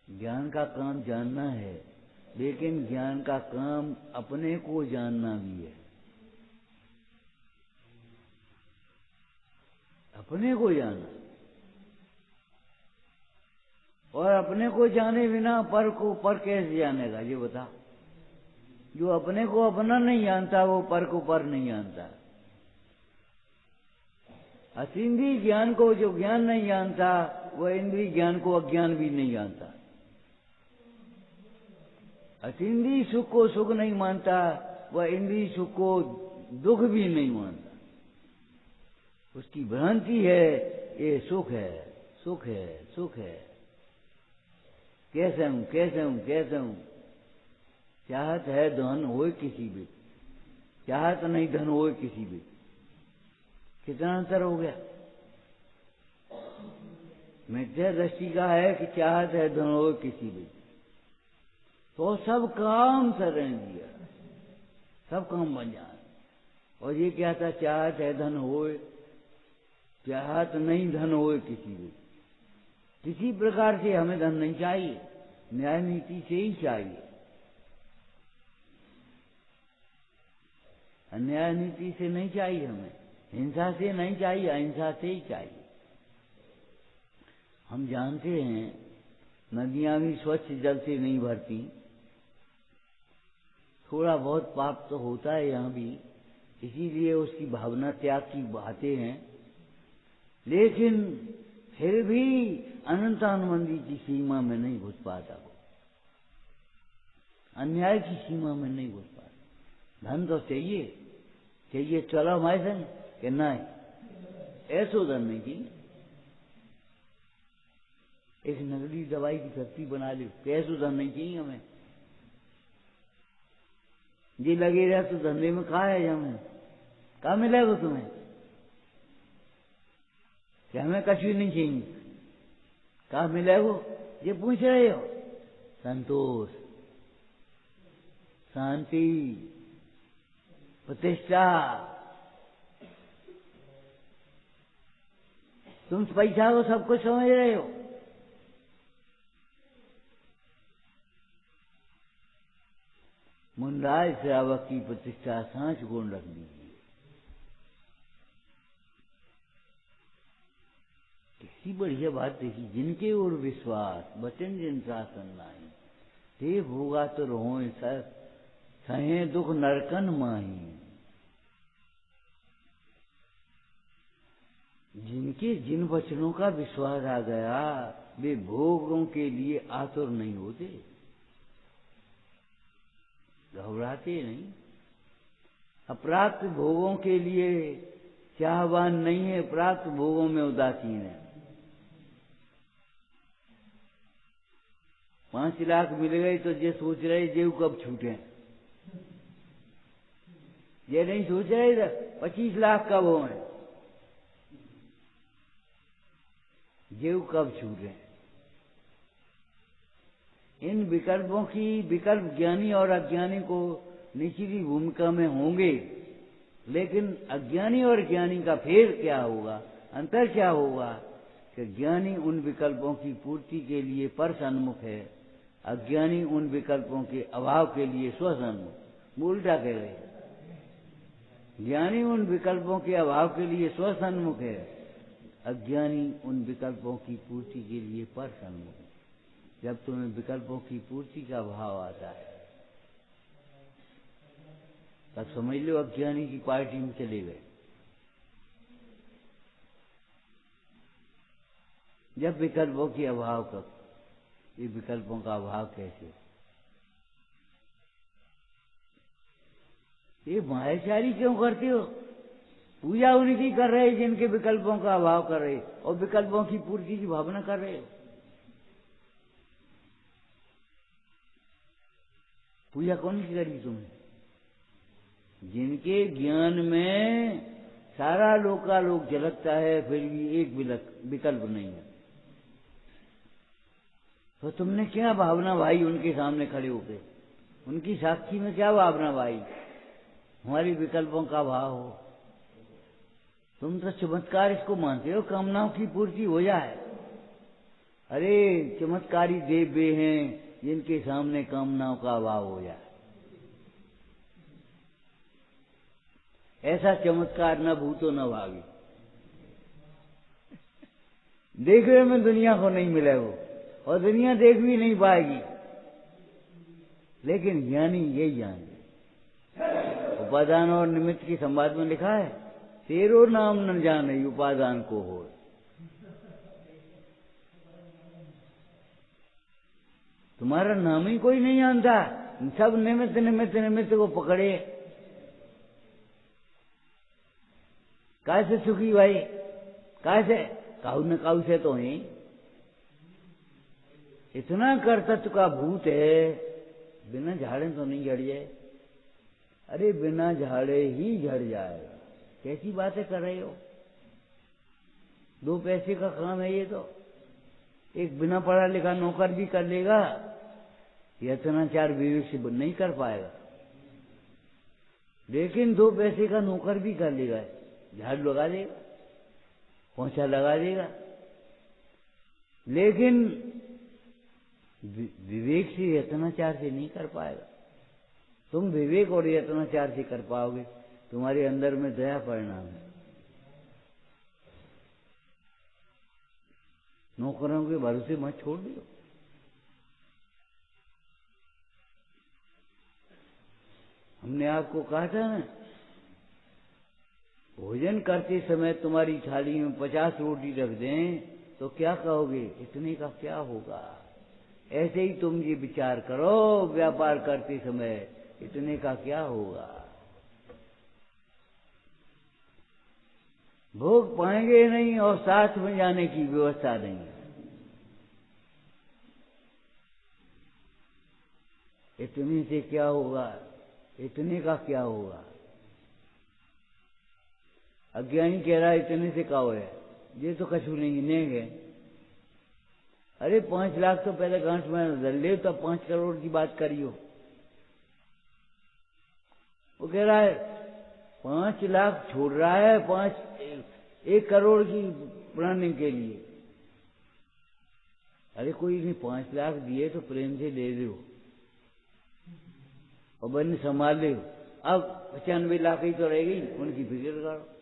ज्ञान का काम जानना है, लेकिन ज्ञान का काम अपने को जानना भी है। अपने को जाना, और अपने को जाने बिना पर को पर कैसे जानेगा? ये बता। जो अपने को अपना नहीं जानता वो पर को पर नहीं जानता। असींद्रिय ज्ञान को जो ज्ञान नहीं जानता, वह इंद्रिय ज्ञान को अज्ञान भी नहीं जानता। अतीन्द्रिय सुख को सुख नहीं मानता, वह इंद्रिय सुख को दुख भी नहीं मानता। उसकी भ्रांति है ये सुख है, सुख है, सुख है। कैसे हूं, कैसे हूं, कैसे हूं। चाहत है धन होए किसी भी, चाहत नहीं धन होए किसी भी। कितना अंतर हो गया। मिथ्या दृष्टि का है कि चाहत है धन होए किसी भी, तो सब काम सरण दिया, सब काम बन जाए। और ये क्या था, चाहत है धन होए, चाहत नहीं धन होए किसी भी। किसी प्रकार से हमें धन नहीं चाहिए, न्याय नीति से ही चाहिए। अन्याय नीति से नहीं चाहिए हमें, हिंसा से नहीं चाहिए, अहिंसा से ही चाहिए। हम जानते हैं नदियां भी स्वच्छ जल से नहीं भरती, थोड़ा बहुत पाप तो होता है यहाँ भी, इसीलिए उसकी भावना त्याग की बातें हैं। लेकिन फिर भी अनंतानुबंधी की सीमा में नहीं घुस पाता वो, अन्याय की सीमा में नहीं घुस पाता। धन तो चाहिए, चाहिए चलो हमारे संग कि नहीं, ऐसो धन नहीं चाहिए। एक नकली दवाई की फैक्ट्री बना ली, कैसो धन नहीं चाहिए हमें। ये लगे रहा तो धंधे में कहा है हमें, कहा मिलेगा तुम्हें कि हमें कछु नहीं चाहिए, कहा मिलेगा। ये पूछ रहे हो संतोष, शांति, प्रतिष्ठा। तुम पैसा को सब कुछ समझ रहे हो। मुंडाई श्रावक की प्रतिष्ठा सांच गुण रख दीजिए। किसी बढ़िया बात देखी, जिनके ओर विश्वास वचन जिन शासन नाही, ते भोगा तो रहो सहे दुख नरकन माही। जिनके जिन वचनों का विश्वास आ गया, वे भोगों के लिए आतुर नहीं होते, घबराते नहीं। अप्राप्त भोगों के लिए चाहवान नहीं है, प्राप्त भोगों में उदासीन है। 5 लाख मिल गए तो ये सोच रहे जेब कब छूटे, ये नहीं सोच रहे 25 लाख कब हो, जेब कब छूटे। इन विकल्पों की, विकल्प ज्ञानी और अज्ञानी को निचली भूमिका में होंगे, लेकिन अज्ञानी और ज्ञानी का फेर क्या होगा, अंतर क्या होगा कि ज्ञानी उन विकल्पों की पूर्ति के लिए पर सन्मुख है, अज्ञानी उन विकल्पों के अभाव के लिए स्वसन्मुख। उल्टा कह रहे, ज्ञानी उन विकल्पों के अभाव के लिए स्वसन्मुख है, अज्ञानी उन विकल्पों की पूर्ति के लिए पर सन्मुख है। जब तुम्हें विकल्पों की पूर्ति का भाव आता है तब समझ लो अज्ञानी की पार्टी में चले गए। जब विकल्पों के अभाव का, ये विकल्पों का अभाव कैसे, ये मायाचारी क्यों करते हो। पूजा उनकी कर रहे जिनके विकल्पों का अभाव कर रहे, और विकल्पों की पूर्ति की भावना कर रहे हो। पूजा कौन सी करी तुमने, जिनके ज्ञान में सारा लोक का लोक झलकता है, फिर भी एक विकल्प नहीं है, तो तुमने क्या भावना भाई उनके सामने खड़े होके, उनकी साक्षी में क्या भावना भाई, हमारी विकल्पों का भाव हो। तुम तो चमत्कार इसको मानते हो कामनाओं की पूर्ति हो जाए। अरे चमत्कारी देव वे हैं जिनके सामने कामनाओं का अभाव हो जाए। ऐसा चमत्कार न भूतो न भावी, देखने में दुनिया को नहीं मिलेगा और दुनिया देख भी नहीं पाएगी, लेकिन ज्ञानी यही जानते। उपादान और निमित्त की संवाद में लिखा है, तेरो नाम न जाने उपादान को हो। तुम्हारा नाम ही कोई नहीं जानता, सब निमित्त निमित्त निमित्त को पकड़े। कैसे सुखी भाई, कैसे काऊ न काऊ से तो ही इतना कर्तृत्व का भूत है, बिना झाड़े तो नहीं झड़ जाए। अरे बिना झाड़े ही झड़ जाएगा। कैसी बातें कर रहे हो? 2 पैसे का काम है ये तो। एक बिना पढ़ा लिखा नौकर भी कर लेगा, ये अत्याचार विवेक से नहीं कर पाएगा। लेकिन 2 पैसे का नौकर भी कर लेगा, झाड़ू लगा देगा, पोंछा लगा देगा, लेकिन विवेक से यत्नाचार से नहीं कर पाएगा। तुम विवेक और यत्नाचार से कर पाओगे, तुम्हारे अंदर में दया परिणाम है। नौकरों के भरोसे मत छोड़ दियो। हमने आपको कहा था ना, भोजन करते समय तुम्हारी थाली में 50 रोटी रख दें तो क्या कहोगे? इतने का क्या होगा? ऐसे ही तुम ये विचार करो व्यापार करते समय, इतने का क्या होगा? भोग पाएंगे नहीं और साथ में जाने की व्यवस्था नहीं है। इतने से क्या होगा? इतने का क्या होगा? अज्ञानी कह रहा है इतने से क्या है, ये तो कछु नहीं नेगे। अरे 5 लाख तो पहले गांठ में धर ले, तो 5 करोड़ की बात करियो। वो कह रहा है 5 लाख छोड़ रहा है 1 करोड़ की बनाने के लिए। अरे कोई नहीं, 5 लाख दिए तो प्रेम से दे दो और बन संभाल ले। अब 95 लाख ही तो रहेगी, उनकी फिक्र करो।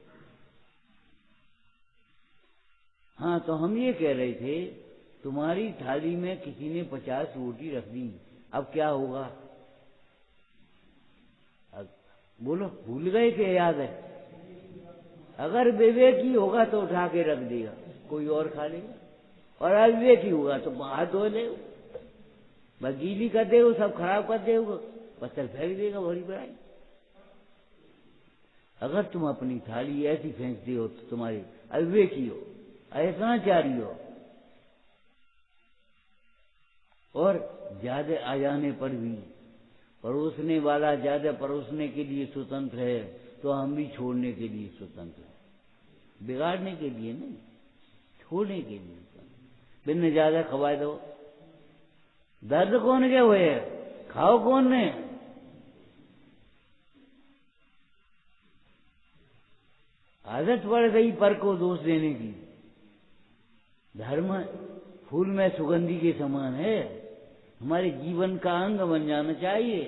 हाँ, तो हम ये कह रहे थे, तुम्हारी थाली में किसी ने 50 रोटी रख दी, अब क्या होगा? बोलो, भूल गए कि याद है? अगर विवेकी होगा तो उठा के रख देगा, कोई और खा लेगा, और अविवेकी होगा तो हाथ धो लेगा, बस गीली कर देगा, सब खराब कर देगा, पत्थर फेंक देगा भरी भराई। अगर तुम अपनी थाली ऐसी फेंकते हो तो तुम्हारी अविवेकी हो, अयत्नाचारी हो, और ज्यादा आ जाने पर भी परोसने वाला ज्यादा परोसने के लिए स्वतंत्र है, तो हम भी छोड़ने के लिए स्वतंत्र हैं। बिगाड़ने के लिए नहीं, छोड़ने के लिए। बिन ज्यादा खवा दो, दर्द कौन के हुए, खाओ कौन ने? आदत पड़ गई पर को दोष देने की। धर्म फूल में सुगंधी के समान है, हमारे जीवन का अंग बन जाना चाहिए।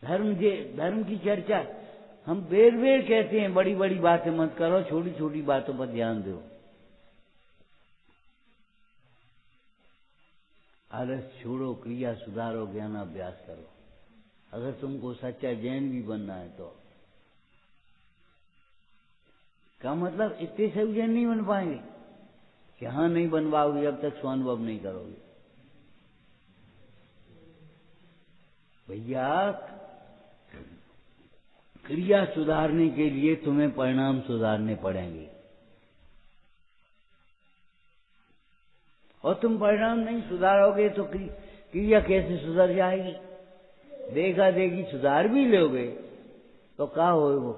धर्म की चर्चा हम बेर बेर कहते हैं, बड़ी बड़ी बातें मत करो, छोटी छोटी बातों पर ध्यान दो। आलस छोड़ो, क्रिया सुधारो, ज्ञानाभ्यास करो। अगर तुमको सच्चा जैन भी बनना है तो क्या मतलब इतने से जैन नहीं बन पाएंगे? यहाँ नहीं बनवाओगे जब तक स्वानुभव नहीं करोगे। भैया, क्रिया सुधारने के लिए तुम्हें परिणाम सुधारने पड़ेंगे, और तुम परिणाम नहीं सुधारोगे तो क्रिया कैसे सुधर जाएगी? देखा देखी सुधार भी लोगे तो क्या होगा?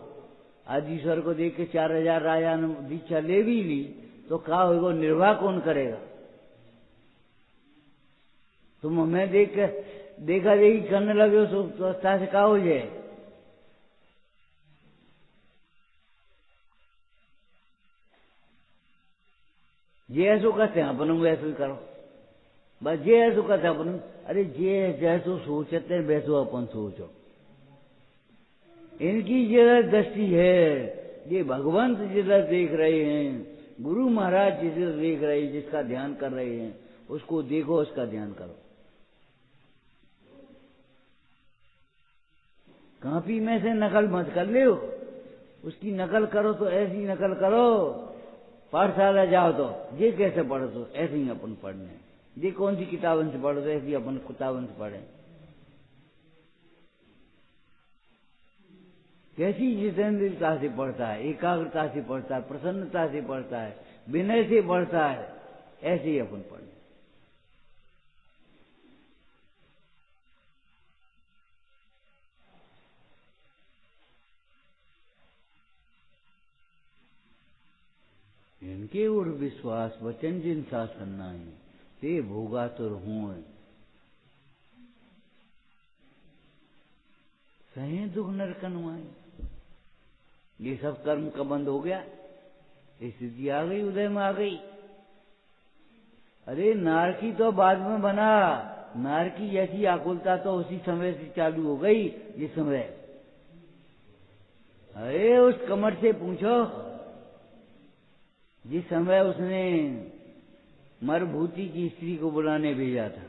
आज ईश्वर को देख के 4000 राजा ने दीक्षा ले भी ली तो क्या होगा? निर्वाह कौन करेगा? तुम हमें देख के देखा देखी करने लगे हो तो अच्छा से क्या हो जाए? जे ऐसो कहते हैं अपन वैसो ही करो, बस जे ऐसो कहते हैं अपन। अरे जे जैसो सोचते वैसो अपन सोचो। इनकी जिधर दृष्टि है, ये भगवंत जिधर देख रहे हैं, गुरु महाराज जिधर देख रहे हैं, जिसका ध्यान कर रहे हैं, उसको देखो, उसका ध्यान करो। कापी में से नकल मत कर ले, उसकी नकल करो तो ऐसी नकल करो, पाठशाला जाओ तो ये कैसे पढ़ो तो ऐसे ही अपन पढ़ने, ये कौन सी किताबन से पढ़ो तो ऐसी अपन किताबन से पढ़े। कैसी जितेंद्रियता से पढ़ता है, एकाग्रता से पढ़ता है, प्रसन्नता से पढ़ता है, विनय से पढ़ता है, ऐसे ही अपन पढ़े। इनके उर विश्वास वचन जिन शासन नाही, ते भोगा तुर हुए। सहे दुख नरकनवाई। ये सब कर्म का बंद हो गया, स्थिति आ गई, उदय में आ गई। अरे नारकी तो बाद में बना, नारकी जैसी आकुलता तो उसी समय से चालू हो गई जिस समय। अरे उस कमर से पूछो जिस समय उसने मरभूति की स्त्री को बुलाने भेजा था,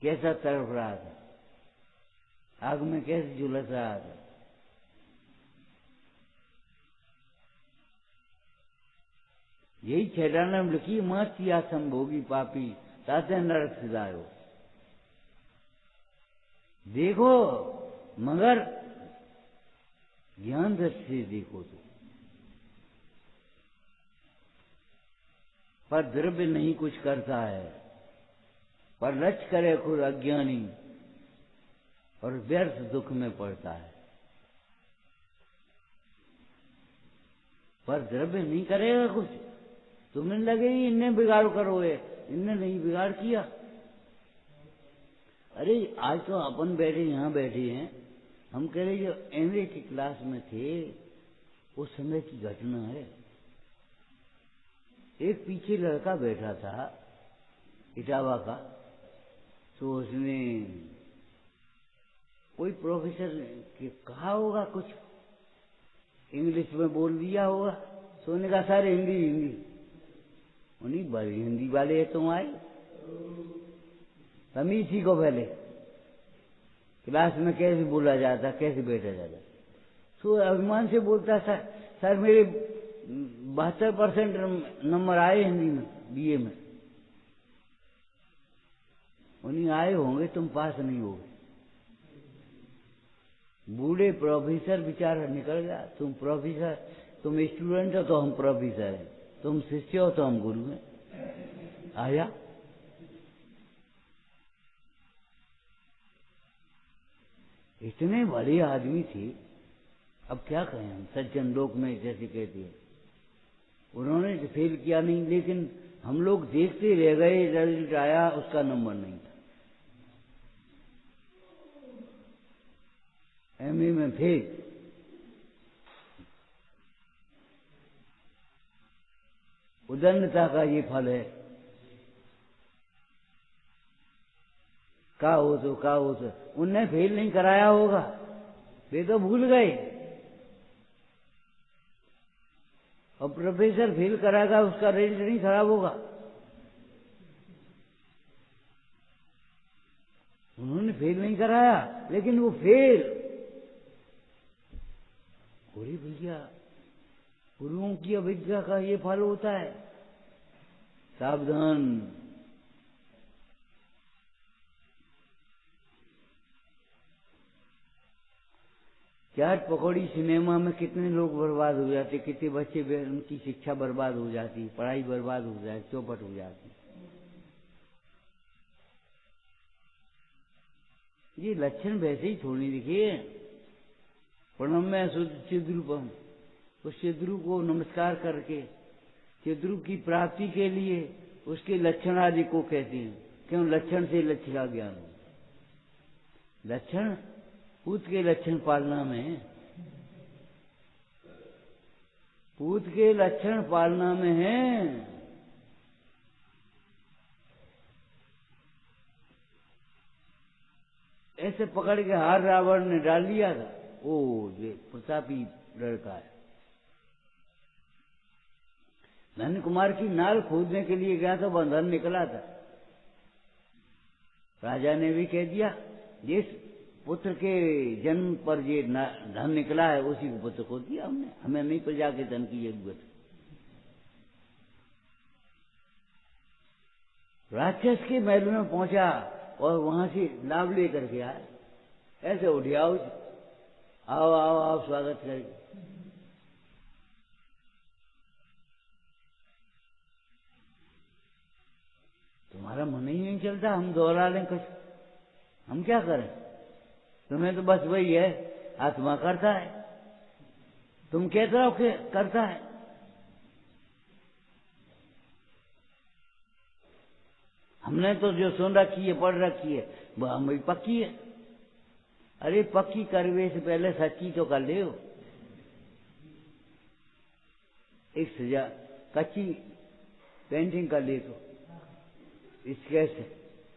कैसा तड़प रहा था, आग में कैसे झुलस रहा था। यही छेड़ाना में लिखी, मत या संभोगी पापी ताते नरक सिधायो। देखो मगर ज्ञान दृष्टि से देखो तो, पर द्रव्य नहीं कुछ करता है, पर लक्ष्य करे खुद अज्ञानी और व्यर्थ दुख में पड़ता है। पर द्रव्य नहीं करेगा कुछ, तुम्हें लगेगी इनने बिगाड़ करोगे, इनने नहीं बिगाड़ किया। अरे आज तो अपन बैठे यहाँ बैठे हैं, हम कह रहे जो एमए की क्लास में थे उस समय की घटना है। एक पीछे लड़का बैठा था इटावा का, तो उसने कोई प्रोफेसर के कहा होगा, कुछ इंग्लिश में बोल दिया होगा, तो उन्होंने कहा सर हिंदी हिंदी। उन्हीं बड़े हिंदी वाले तुम आए, तमीज सीखो पहले, क्लास में कैसे बोला जाता, कैसे बैठा जाता। तो अभिमान से बोलता सर मेरे 72% नंबर आए हिंदी में, बीए में। उन्हीं आए होंगे, तुम पास नहीं होगे। बूढ़े प्रोफेसर बेचारा निकल गया, तुम प्रोफेसर, तुम स्टूडेंट हो तो हम प्रोफेसर हैं, तुम शिष्य हो तो हम गुरु हैं। आया इतने बड़े आदमी थे, अब क्या कहें हम, सज्जन लोक में जैसे कहते हैं। उन्होंने फेल किया नहीं, लेकिन हम लोग देखते रह गए, रिजल्ट आया उसका नंबर नहीं था, एमए में फेल। उदंडता का ये फल है। का हो तो उनने फेल नहीं कराया होगा, वे तो भूल गए। और प्रोफेसर फेल कराएगा, उसका रिजल्ट नहीं खराब होगा। उन्होंने फेल नहीं कराया, लेकिन वो फेल। अरे भैया, गुरुओं की अविद्या का ये फल होता है, सावधान। चाट पकौड़ी सिनेमा में कितने लोग बर्बाद हो जाते, कितने बच्चे, उनकी शिक्षा बर्बाद हो जाती, पढ़ाई बर्बाद हो जाती, चौपट हो जाती। ये लक्षण वैसे ही छोड़ने दिखिए। प्रणम्य चिद्रूपम, उस चिद्रू को नमस्कार करके चिद्रू की प्राप्ति के लिए उसके लक्षण आदि को कहते हैं। क्यों? लक्षण से लक्ष्य का ज्ञान हो। लक्षण पूत के लक्षण पालना में, पूत के लक्षण पालना में है। ऐसे पकड़ के हार रावण ने डाल दिया था। ओ ये प्रतापी लड़का है। धन कुमार की नाल खोदने के लिए गया था, बंधन निकला था। राजा ने भी कह दिया जिस पुत्र के जन्म पर ये धन निकला है उसी को पुत्र को दिया हमने, हमें नहीं प्रजा के धन की जरूरत। राक्षस के महल में पहुंचा और वहां से लाभ लेकर के आया। ऐसे उठिया आओ आओ आओ स्वागत करेंगे। तुम्हारा मन ही नहीं चलता, हम दोहरा लें कुछ, हम क्या करें? तुम्हें तो बस वही है, आत्मा करता है, तुम कहते रहो कि करता है। हमने तो जो सुन रखी है, पढ़ रखी है, वह हमारी पक्की है। अरे पक्की करवे से पहले सच्ची तो कर ले। एक सजा कच्ची पेंटिंग कर ले तो स्केच से,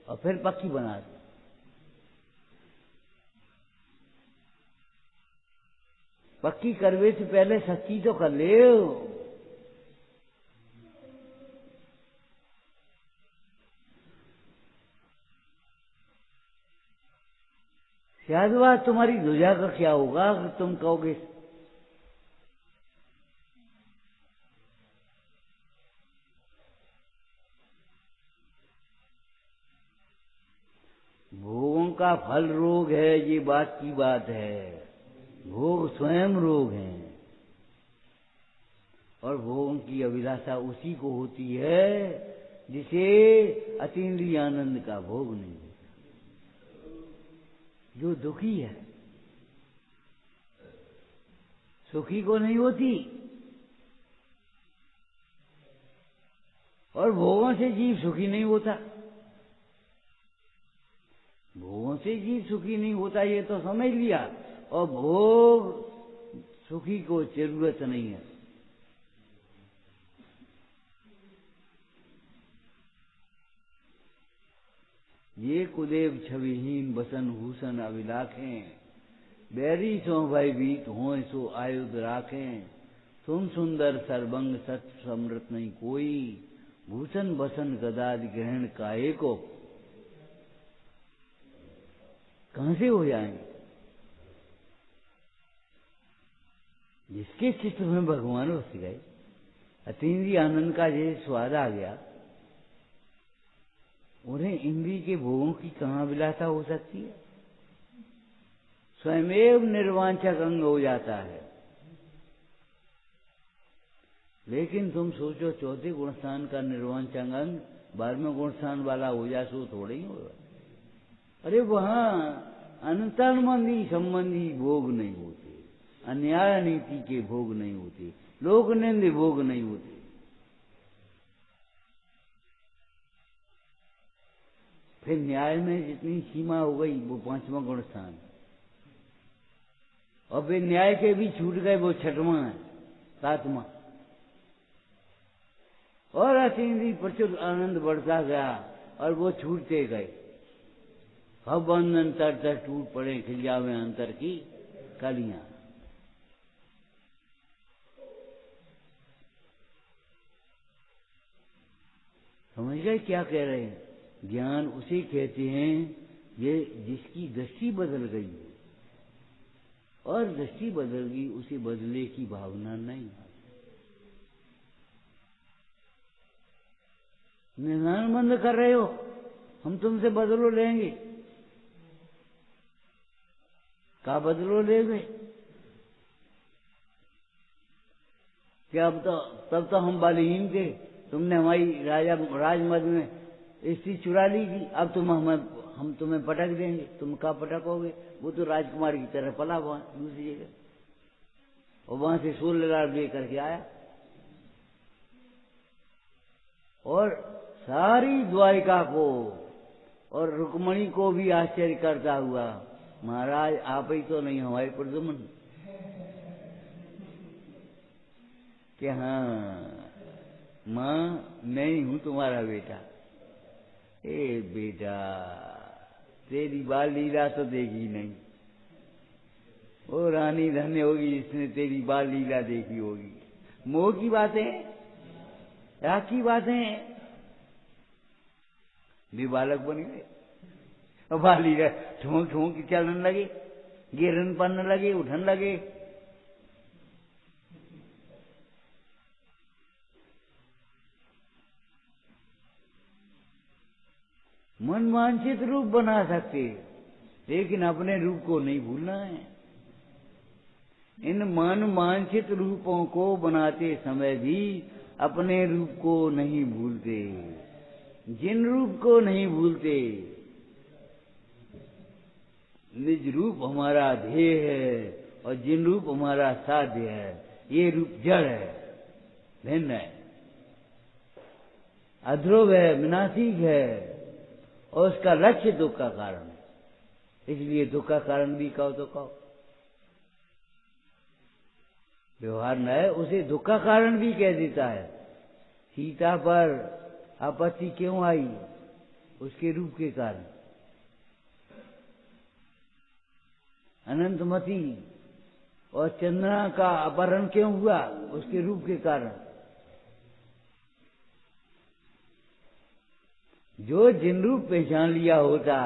और फिर पक्की बना दो। पक्की करवे से पहले सच्ची तो कर ले। शायद बात तुम्हारी ध्वजा का क्या होगा अगर तुम कहोगे। भोगों का फल रोग है, ये बात की बात है। भोग स्वयं रोग हैं, और भोगों की अभिलाषा उसी को होती है जिसे अतीन्द्रिय आनंद का भोग नहीं होता, जो दुखी है। सुखी को नहीं होती, और भोगों से जीव सुखी नहीं होता। भोगों से जीव सुखी नहीं होता ये तो समझ लिया, और भोग सुखी को जरूरत नहीं है। ये कुदेव छविहीन बसन भूषण अभिलाखें, बैरी सो भयभीत हो सो आयुध राखें। तुम सुंदर सर्वंग सत समृत नहीं कोई, भूषण बसन गदादि ग्रहण काहे को। कहां से हो जाएंगे? जिसके चित्त में भगवान बस गए, अतीन्द्रिय आनंद का जैसे स्वाद आ गया, उन्हें इंद्रिय के भोगों की कहां अभिलाषा हो सकती है? स्वयमेव निर्वांछक अंग हो जाता है। लेकिन तुम सोचो, चौथे गुणस्थान का निर्वांछक अंग 12वें गुणस्थान वाला हो जाए सो थोड़े ही होगा। अरे वहां अंतर्मंदी संबंधी भोग नहीं होते, अन्याय नीति के भोग नहीं होते, लोक निंद भोग नहीं होते। फिर न्याय में जितनी सीमा हो गई वो 5वां गुणस्थान, और फिर न्याय के भी छूट गए वो 6वां है, 7वां। और अतीन्द्रिय प्रचुर आनंद बढ़ता गया और वो छूटते गए। अब बंधन तर तर टूट पड़े, खिलियावे अंतर की कलियां। समझ गए क्या कह रहे हैं? ज्ञान उसे कहते हैं ये जिसकी दृष्टि बदल गई है, और दृष्टि बदल गई, उसे बदलने की भावना नहीं। निर्माण बंद कर रहे हो, हम तुमसे बदलो लेंगे। क्या बदलो लेंगे? क्या तब तो हम बलहीन थे, तुमने हमारी राजमद में स्त्री चुरा ली थी। अब हम तुम्हें पटक देंगे। तुम क्या पटकोगे? वो तो राजकुमार की तरह पला वहां दूसरी जगह, और वहां से 16 लाख लेकर के आया, और सारी द्वारिका को और रुक्मणी को भी आश्चर्य करता हुआ, महाराज आप ही तो नहीं हमारे प्रदुम्न, कि हाँ मां मैं ही हूं तुम्हारा बेटा। ए बेटा तेरी बाल लीला तो देखी नहीं, वो रानी धन्य होगी जिसने तेरी बाल लीला देखी होगी। मोह की बातें, राग की बातें, भी बालक बन गए, और बाल लीला ठोंक ठोंक के चलने लगे, गिरन पड़ने लगे, उठने लगे। मनवांछित रूप बना सकते, लेकिन अपने रूप को नहीं भूलना है। इन मन वांछित रूपों को बनाते समय भी अपने रूप को नहीं भूलते। जिन रूप को नहीं भूलते, निज रूप हमारा ध्येय है और जिन रूप हमारा साध्य है, ये रूप जड़ है, भिन्न है, अध्रुव है, विनाशिक है और उसका लक्ष्य दुख का कारण है। इसलिए दुख का कारण भी कहो तो कहो, व्यवहार न है उसे दुख का कारण भी कह देता है। सीता पर आपत्ति क्यों आई? उसके रूप के कारण। अनंतमती और चंद्रमा का अपहरण क्यों हुआ? उसके रूप के कारण। जो जिन रूप पहचान लिया होता,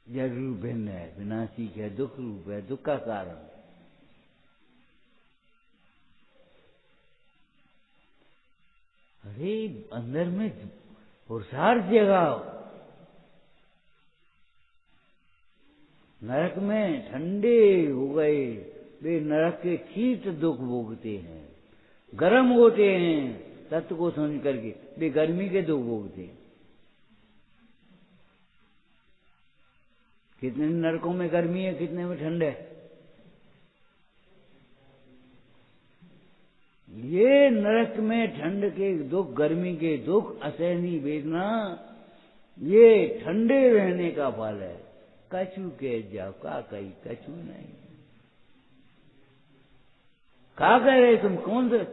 जड़ रूप भिन्न है, विनाशिक है, दुख रूप है, दुख का कारण। अरे अंदर में पुरुषार्थ जगाओ। नरक में ठंडे हो गए, वे नरक के शीत दुख भोगते हैं। गर्म होते हैं तत्व को समझ करके, वे गर्मी के दुख भोगते हैं। कितने नरकों में गर्मी है, कितने में ठंड है। ये नरक में ठंड के दुख, गर्मी के दुख, असहनीय वेदना, ये ठंडे रहने का फल है। कछु के जाओ, का कही कछु नहीं। का कह रहे तुम? कौन से?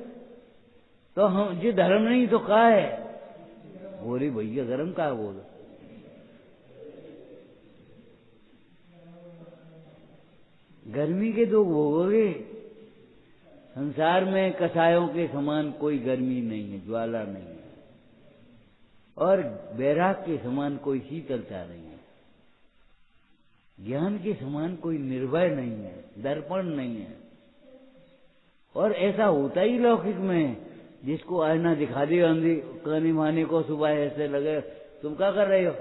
तो हम जो धर्म नहीं तो का है? बोले भैया गरम का बोलो। गर्मी के दुख भोगोगे। संसार में कसायों के समान कोई गर्मी नहीं है, ज्वाला नहीं है, और बैराग के समान कोई शीतलता नहीं है। ज्ञान के समान कोई निर्भय नहीं है, दर्पण नहीं है। और ऐसा होता ही लौकिक में, जिसको आईना दिखा दे अंधी कानी माने को, सुबह ऐसे लगे तुम क्या कर रहे हो,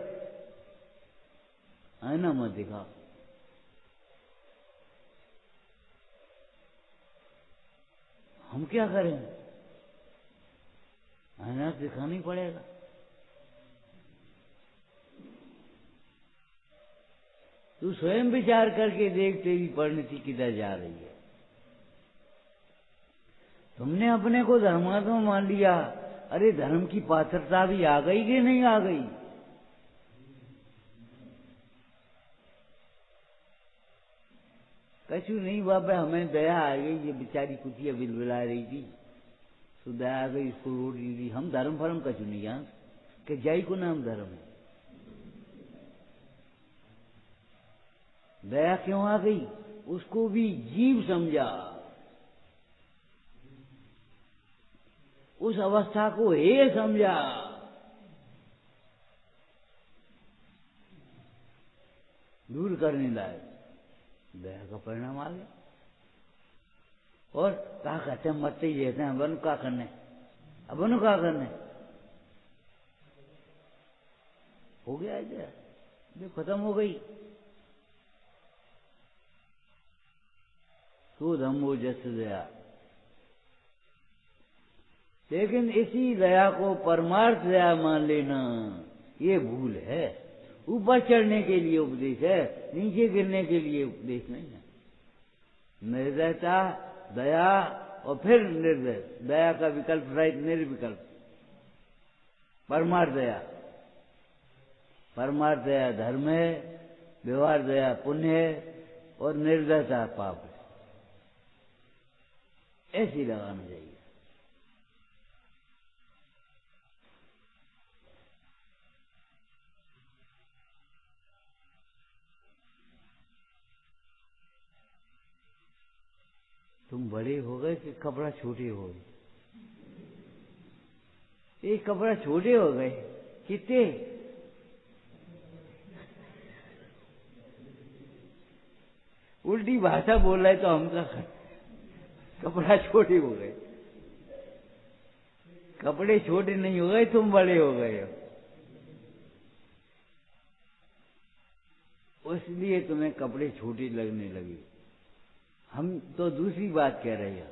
आईना मत दिखाओ। हम क्या करें? आईना दिखाना ही पड़ेगा। तू स्वयं विचार करके देख, तेरी परिणति किधर जा रही है। तुमने अपने को धर्मात्मा मान लिया। अरे धर्म की पात्रता भी आ गई कि नहीं आ गई? कछु नहीं बाबा, हमें दया आ गई। ये बेचारी कुतिया बिलबिला रही थी, तो दया आ गई, इसको रोटी दी। हम धर्म फर्म कछु नहीं जान कि जाई को नाम धर्म है। दया क्यों आ गई? उसको भी जीव समझा, उस अवस्था को हे समझा। दूर करने लायक दया का परिणाम आ गया। और क्या कहते हैं, मरते ही रहते हैं, अपन क्या करने, अपन क्या करने। हो गया जो खत्म हो गई। तो धम्मो जस दया। लेकिन इसी दया को परमार्थ दया मान लेना, ये भूल है। ऊपर चढ़ने के लिए उपदेश है, नीचे गिरने के लिए उपदेश नहीं है। निर्दयता, दया और फिर निर्दय। दया का विकल्प रहित निर्विकल्प परमार्थ दया। परमार्थ दया धर्म है, व्यवहार दया पुण्य है और निर्दयता पाप है। ऐसी लगाना चाहिए। तुम बड़े हो गए कि कपड़ा छोटे हो गए? एक कपड़ा छोटे हो गए कितने? उल्टी भाषा बोल रहे तो हम क्या? कपड़ा छोटे हो गए। कपड़े छोटे नहीं हो गए, तुम बड़े हो गए हो। इसलिए तुम्हें कपड़े छोटे लगने लगे। हम तो दूसरी बात कह रहे हैं,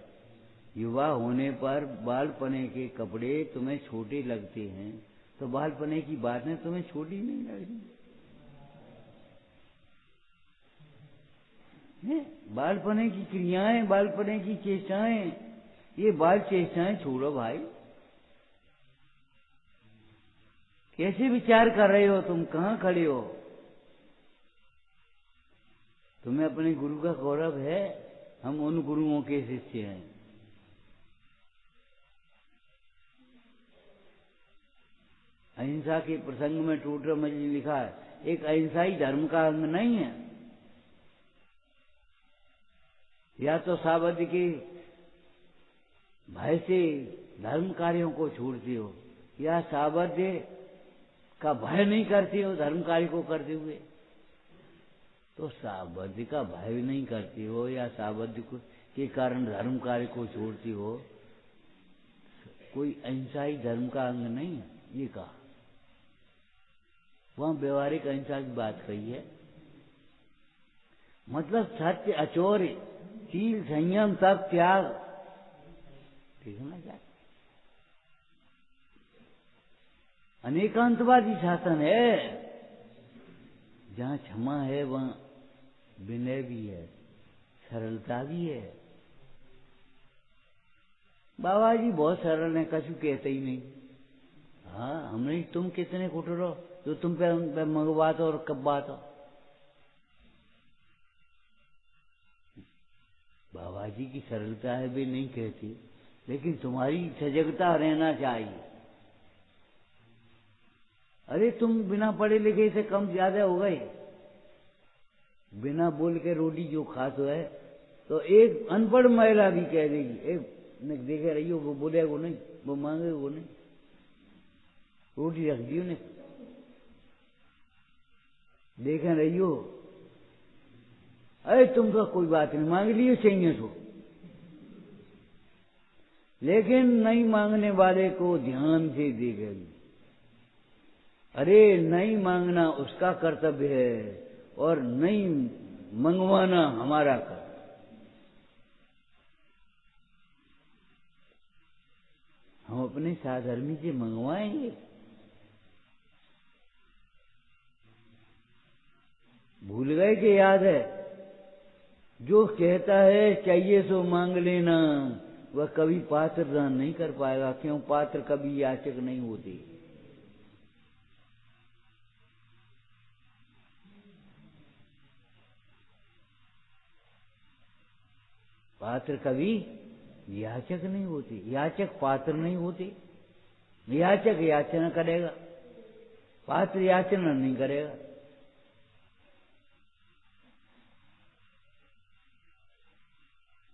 युवा होने पर बालपने के कपड़े तुम्हें छोटे लगते हैं, तो बालपने की बातें तुम्हें छोटी नहीं लगती। बालपने की क्रियाएं, बालपने की चेष्टाएं, ये बाल चेष्टाएं छोड़ो भाई। कैसे विचार कर रहे हो तुम? कहाँ खड़े हो? तुम्हें अपने गुरु का गौरव है। हम उन गुरुओं के शिष्य हैं। अहिंसा के प्रसंग में टूटर में लिखा है, एक अहिंसा ही धर्म का अंग नहीं है। या तो सावध के भय से धर्म कार्यों को छोड़ते हो, या सावध्य का भय नहीं करते हो धर्म कार्य को करते हुए। तो सावध्य का भय नहीं करते हो या सावध्य के कारण धर्म कार्य को छोड़ते हो, कोई अहिंसा ही धर्म का अंग नहीं है, ये कहा। वहां व्यवहारिक अहिंसा की बात कही है, मतलब सत्य, अचौर्य, शील, संयम, तप, त्याग, ठीक है ना? क्या अनेकांतवादी शासन है। जहां क्षमा है वहां विनय भी है, सरलता भी है। बाबा जी बहुत सरल है, कछु कहते ही नहीं। हाँ, हमने तुम कितने कुटरो जो तुम पे मंगवात हो और कब बात हो। बाबा जी की सरलता है भी नहीं कहती, लेकिन तुम्हारी सजगता रहना चाहिए। अरे तुम बिना पढ़े लिखे से कम ज्यादा हो गए। बिना बोल के रोटी जो खाते है, तो एक अनपढ़ महिला भी कह देगी, एक देखे रही हो, वो बोलेगा नहीं, वो मांगेगा नहीं, रोटी रख दी उन्हें, देखे रही हो। अरे तुमका कोई बात नहीं, मांग लियो चाहिए तो। लेकिन नहीं मांगने वाले को ध्यान से देखेगी। अरे नहीं मांगना उसका कर्तव्य है और नहीं मंगवाना हमारा कर्तव्य। हम अपने साधर्मी से मंगवाएंगे। भूल गए कि याद है? जो कहता है चाहिए सो मांग लेना, वह कभी पात्र दान नहीं कर पाएगा। क्यों? पात्र कभी याचक नहीं होते। पात्र कभी याचक नहीं होते, याचक पात्र नहीं होते। याचक याचना करेगा, पात्र याचना नहीं करेगा।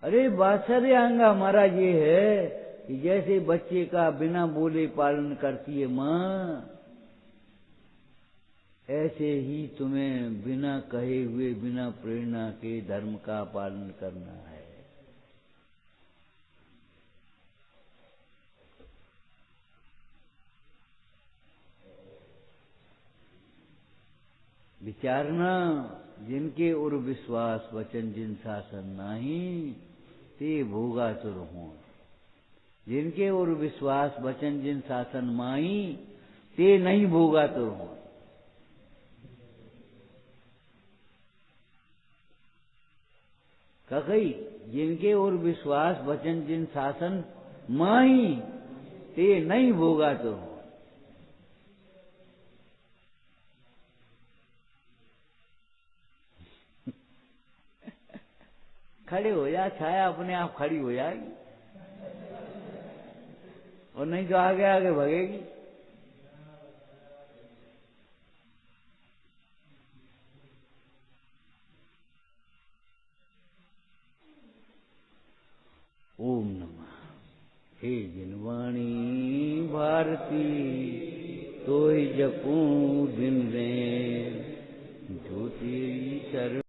अरे वात्सल्यांग हमारा ये है कि जैसे बच्चे का बिना बोले पालन करती है माँ, ऐसे ही तुम्हें बिना कहे हुए, बिना प्रेरणा के धर्म का पालन करना है। विचारना जिनके उर विश्वास वचन जिन शासन नाही, ते भोगासुर हों। जिनके उर विश्वास वचन जिन शासन माई, ते नहीं भोगासुर हों। ककई जिनके उर विश्वास वचन जिन शासन माई, ते नहीं भोगासुर हों। खड़े हो जा, छाया अपने आप खड़ी हो जाएगी, और नहीं तो आगे आगे भगेगी। ओम नमः। हे जिनवाणी भारती, तो ही जपूं दिन रे, जो तेरी सर्व